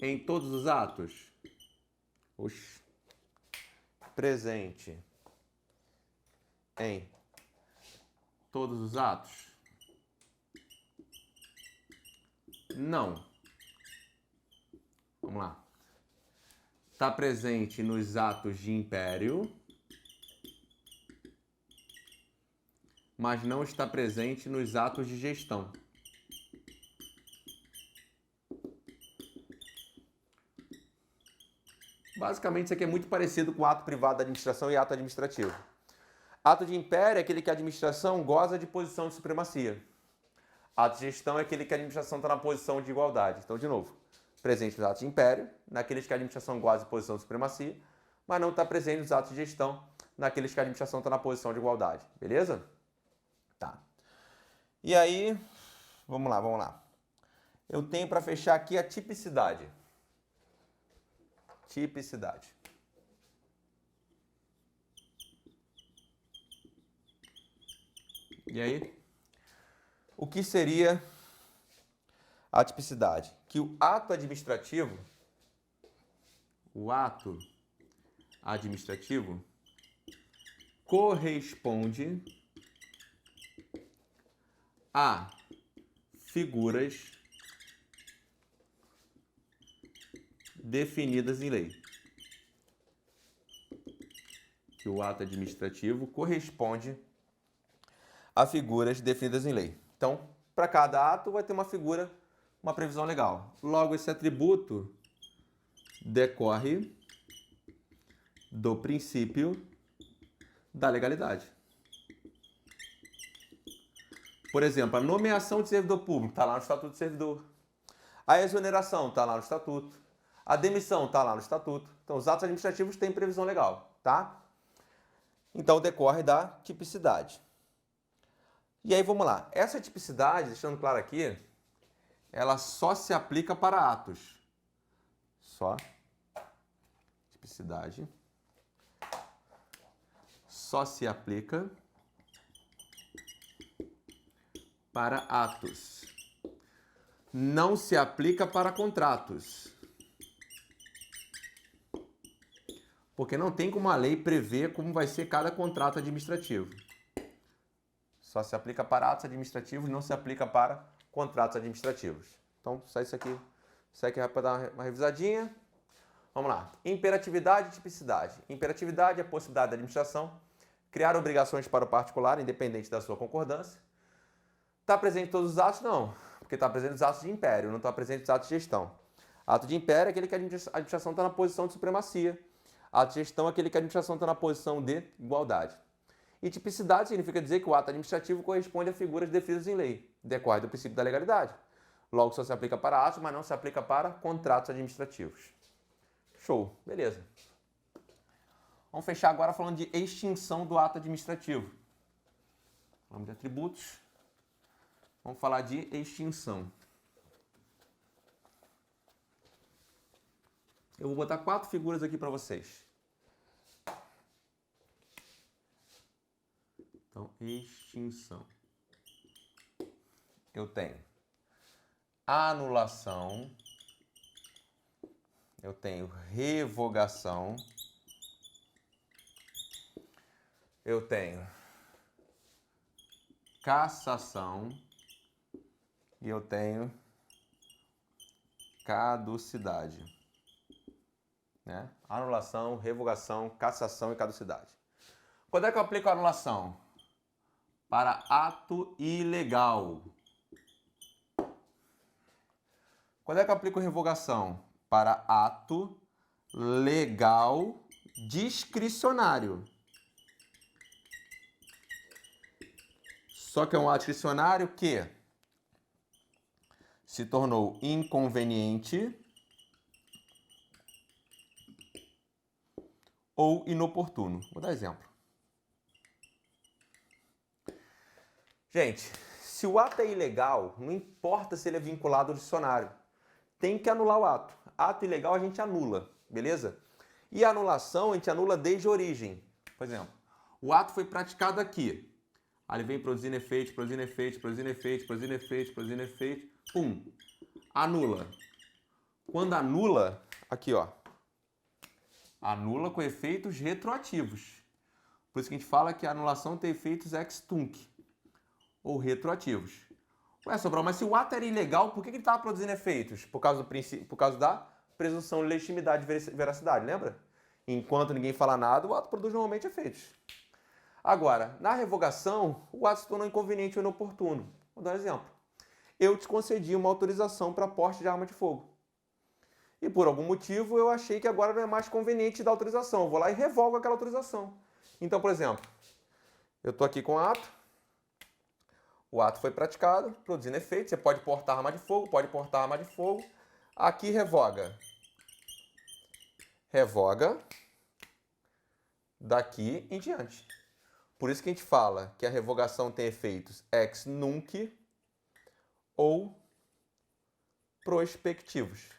em todos os atos? Oxi. Presente em todos os atos? Não. Vamos lá. Está presente nos atos de império, mas não está presente nos atos de gestão. Basicamente, isso aqui é muito parecido com o ato privado da administração e ato administrativo. Ato de império é aquele que a administração goza de posição de supremacia. Ato de gestão é aquele que a administração está na posição de igualdade. Então, de novo, presente nos atos de império, naqueles que a administração goza de posição de supremacia, mas não está presente nos atos de gestão, naqueles que a administração está na posição de igualdade. Beleza? Tá. E aí, vamos lá. Eu tenho para fechar aqui a tipicidade. Tipicidade. E aí, o que seria a tipicidade? Que o ato administrativo corresponde a figuras definidas em lei. Que o ato administrativo corresponde a figuras definidas em lei. Então, para cada ato vai ter uma figura, uma previsão legal. Logo, esse atributo decorre do princípio da legalidade. Por exemplo, a nomeação de servidor público está lá no Estatuto do Servidor. A exoneração está lá no Estatuto. A demissão está lá no Estatuto. Então, os atos administrativos têm previsão legal, tá? Então, decorre da tipicidade. E aí, vamos lá. Essa tipicidade, deixando claro aqui, ela só se aplica para atos. Só. Tipicidade. Só se aplica para atos. Não se aplica para contratos. Porque não tem como a lei prever como vai ser cada contrato administrativo. Só se aplica para atos administrativos, não se aplica para contratos administrativos. Então, só isso aqui vai para dar uma revisadinha. Vamos lá. Imperatividade e tipicidade. Imperatividade é a possibilidade da administração criar obrigações para o particular, independente da sua concordância. Está presente em todos os atos? Não, porque está presente nos atos de império, não está presente nos atos de gestão. Ato de império é aquele que a administração está na posição de supremacia. Ato de gestão é aquele que a administração está na posição de igualdade. E tipicidade significa dizer que o ato administrativo corresponde a figuras definidas em lei, decorre do princípio da legalidade. Logo, só se aplica para atos, mas não se aplica para contratos administrativos. Show, beleza. Vamos fechar agora falando de extinção do ato administrativo. Falamos de atributos. Vamos falar de extinção. Eu vou botar 4 figuras aqui para vocês. Então, extinção. Eu tenho anulação. Eu tenho revogação. Eu tenho cassação. E eu tenho caducidade. Né? Anulação, revogação, cassação e caducidade. Quando é que eu aplico a anulação? Para ato ilegal. Quando é que eu aplico revogação? Para ato legal discricionário. Só que é um ato discricionário que se tornou inconveniente ou inoportuno. Vou dar exemplo. Gente, se o ato é ilegal, não importa se ele é vinculado ao dicionário. Tem que anular o ato. Ato ilegal a gente anula, beleza? E a anulação a gente anula desde a origem. Por exemplo, o ato foi praticado aqui. Aí ele vem produzindo efeito, produzindo efeito, produzindo efeito, produzindo efeito, produzindo efeito. Pum. Anula. Quando anula, aqui ó. Anula com efeitos retroativos. Por isso que a gente fala que a anulação tem efeitos ex tunc, ou retroativos. Ué, Sobral, mas se o ato era ilegal, por que ele estava produzindo efeitos? Por causa da presunção de legitimidade e veracidade, lembra? Enquanto ninguém fala nada, o ato produz normalmente efeitos. Agora, na revogação, o ato se tornou inconveniente ou inoportuno. Vou dar um exemplo. Eu te concedi uma autorização para porte de arma de fogo. E por algum motivo eu achei que agora não é mais conveniente dar autorização. Eu vou lá e revogo aquela autorização. Então, por exemplo, eu estou aqui com o ato foi praticado, produzindo efeito. Você pode portar arma de fogo, Aqui revoga. Revoga daqui em diante. Por isso que a gente fala que a revogação tem efeitos ex nunc ou prospectivos.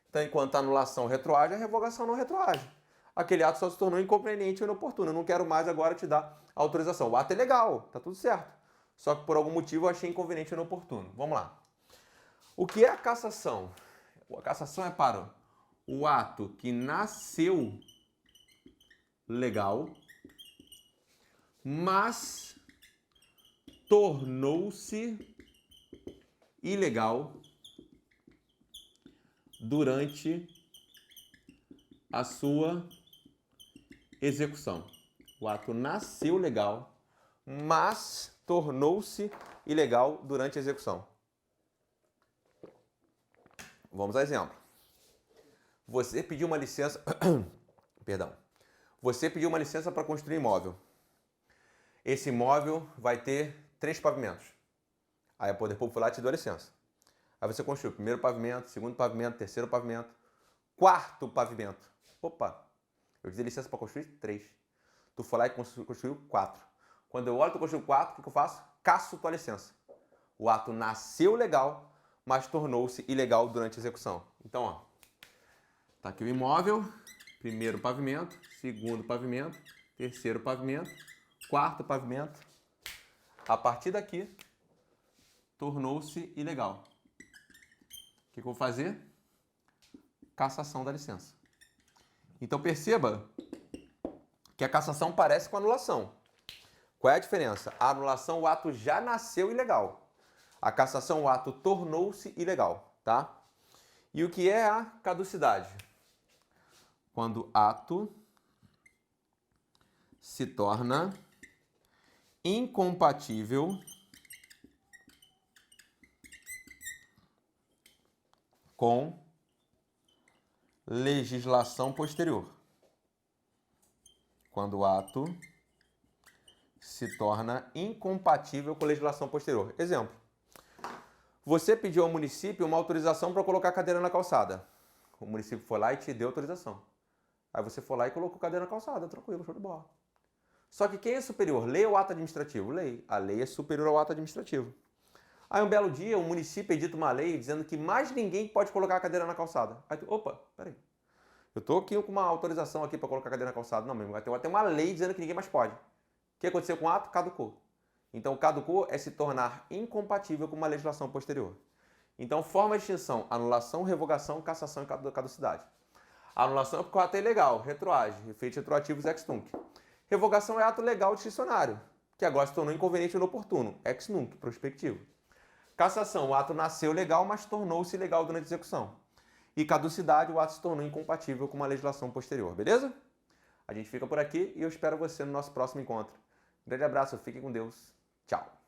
Então, enquanto a anulação retroage, a revogação não retroage. Aquele ato só se tornou inconveniente ou inoportuno. Eu não quero mais agora te dar autorização. O ato é legal, tá tudo certo. Só que por algum motivo eu achei inconveniente ou inoportuno. Vamos lá. O que é a cassação? A cassação é para o ato que nasceu legal, mas tornou-se ilegal durante a sua execução. O ato nasceu legal, mas tornou-se ilegal durante a execução. Vamos a exemplo. Você pediu uma licença... Perdão. Você pediu uma licença para construir imóvel. Esse imóvel vai ter 3 pavimentos. Aí a Poder Público foi lá e te deu a licença. Aí você construiu o primeiro pavimento, segundo pavimento, terceiro pavimento, quarto pavimento. Opa, eu te dei licença para construir 3. Tu foi lá e construiu 4. Quando eu olho tu construiu 4, o que eu faço? Casso tua licença. O ato nasceu legal, mas tornou-se ilegal durante a execução. Então, ó, tá aqui o imóvel, primeiro pavimento, segundo pavimento, terceiro pavimento, quarto pavimento. A partir daqui, tornou-se ilegal. O que eu vou fazer? Cassação da licença. Então perceba que a cassação parece com a anulação. Qual é a diferença? A anulação, o ato já nasceu ilegal. A cassação, o ato tornou-se ilegal, tá? E o que é a caducidade? Quando ato se torna incompatível com legislação posterior. Quando o ato se torna incompatível com legislação posterior. Exemplo. Você pediu ao município uma autorização para colocar cadeira na calçada. O município foi lá e te deu autorização. Aí você foi lá e colocou cadeira na calçada. Tranquilo, show de bola. Só que quem é superior? Lei ou ato administrativo? Lei. A lei é superior ao ato administrativo. Aí um belo dia o município edita uma lei dizendo que mais ninguém pode colocar a cadeira na calçada. Aí tu, opa, peraí. Eu tô aqui com uma autorização aqui para colocar a cadeira na calçada. Não, mesmo, vai ter uma lei dizendo que ninguém mais pode. O que aconteceu com o ato? Caducou. Então, caducou é se tornar incompatível com uma legislação posterior. Então, forma de extinção: anulação, revogação, cassação e caducidade. A anulação é porque o ato é ilegal, retroage, efeitos retroativos ex nunc. Revogação é ato legal discricionário, que agora se tornou inconveniente ou inoportuno, ex nunc, prospectivo. Cassação, o ato nasceu legal, mas tornou-se ilegal durante a execução. E caducidade, o ato se tornou incompatível com uma legislação posterior, beleza? A gente fica por aqui e eu espero você no nosso próximo encontro. Um grande abraço, fiquem com Deus. Tchau.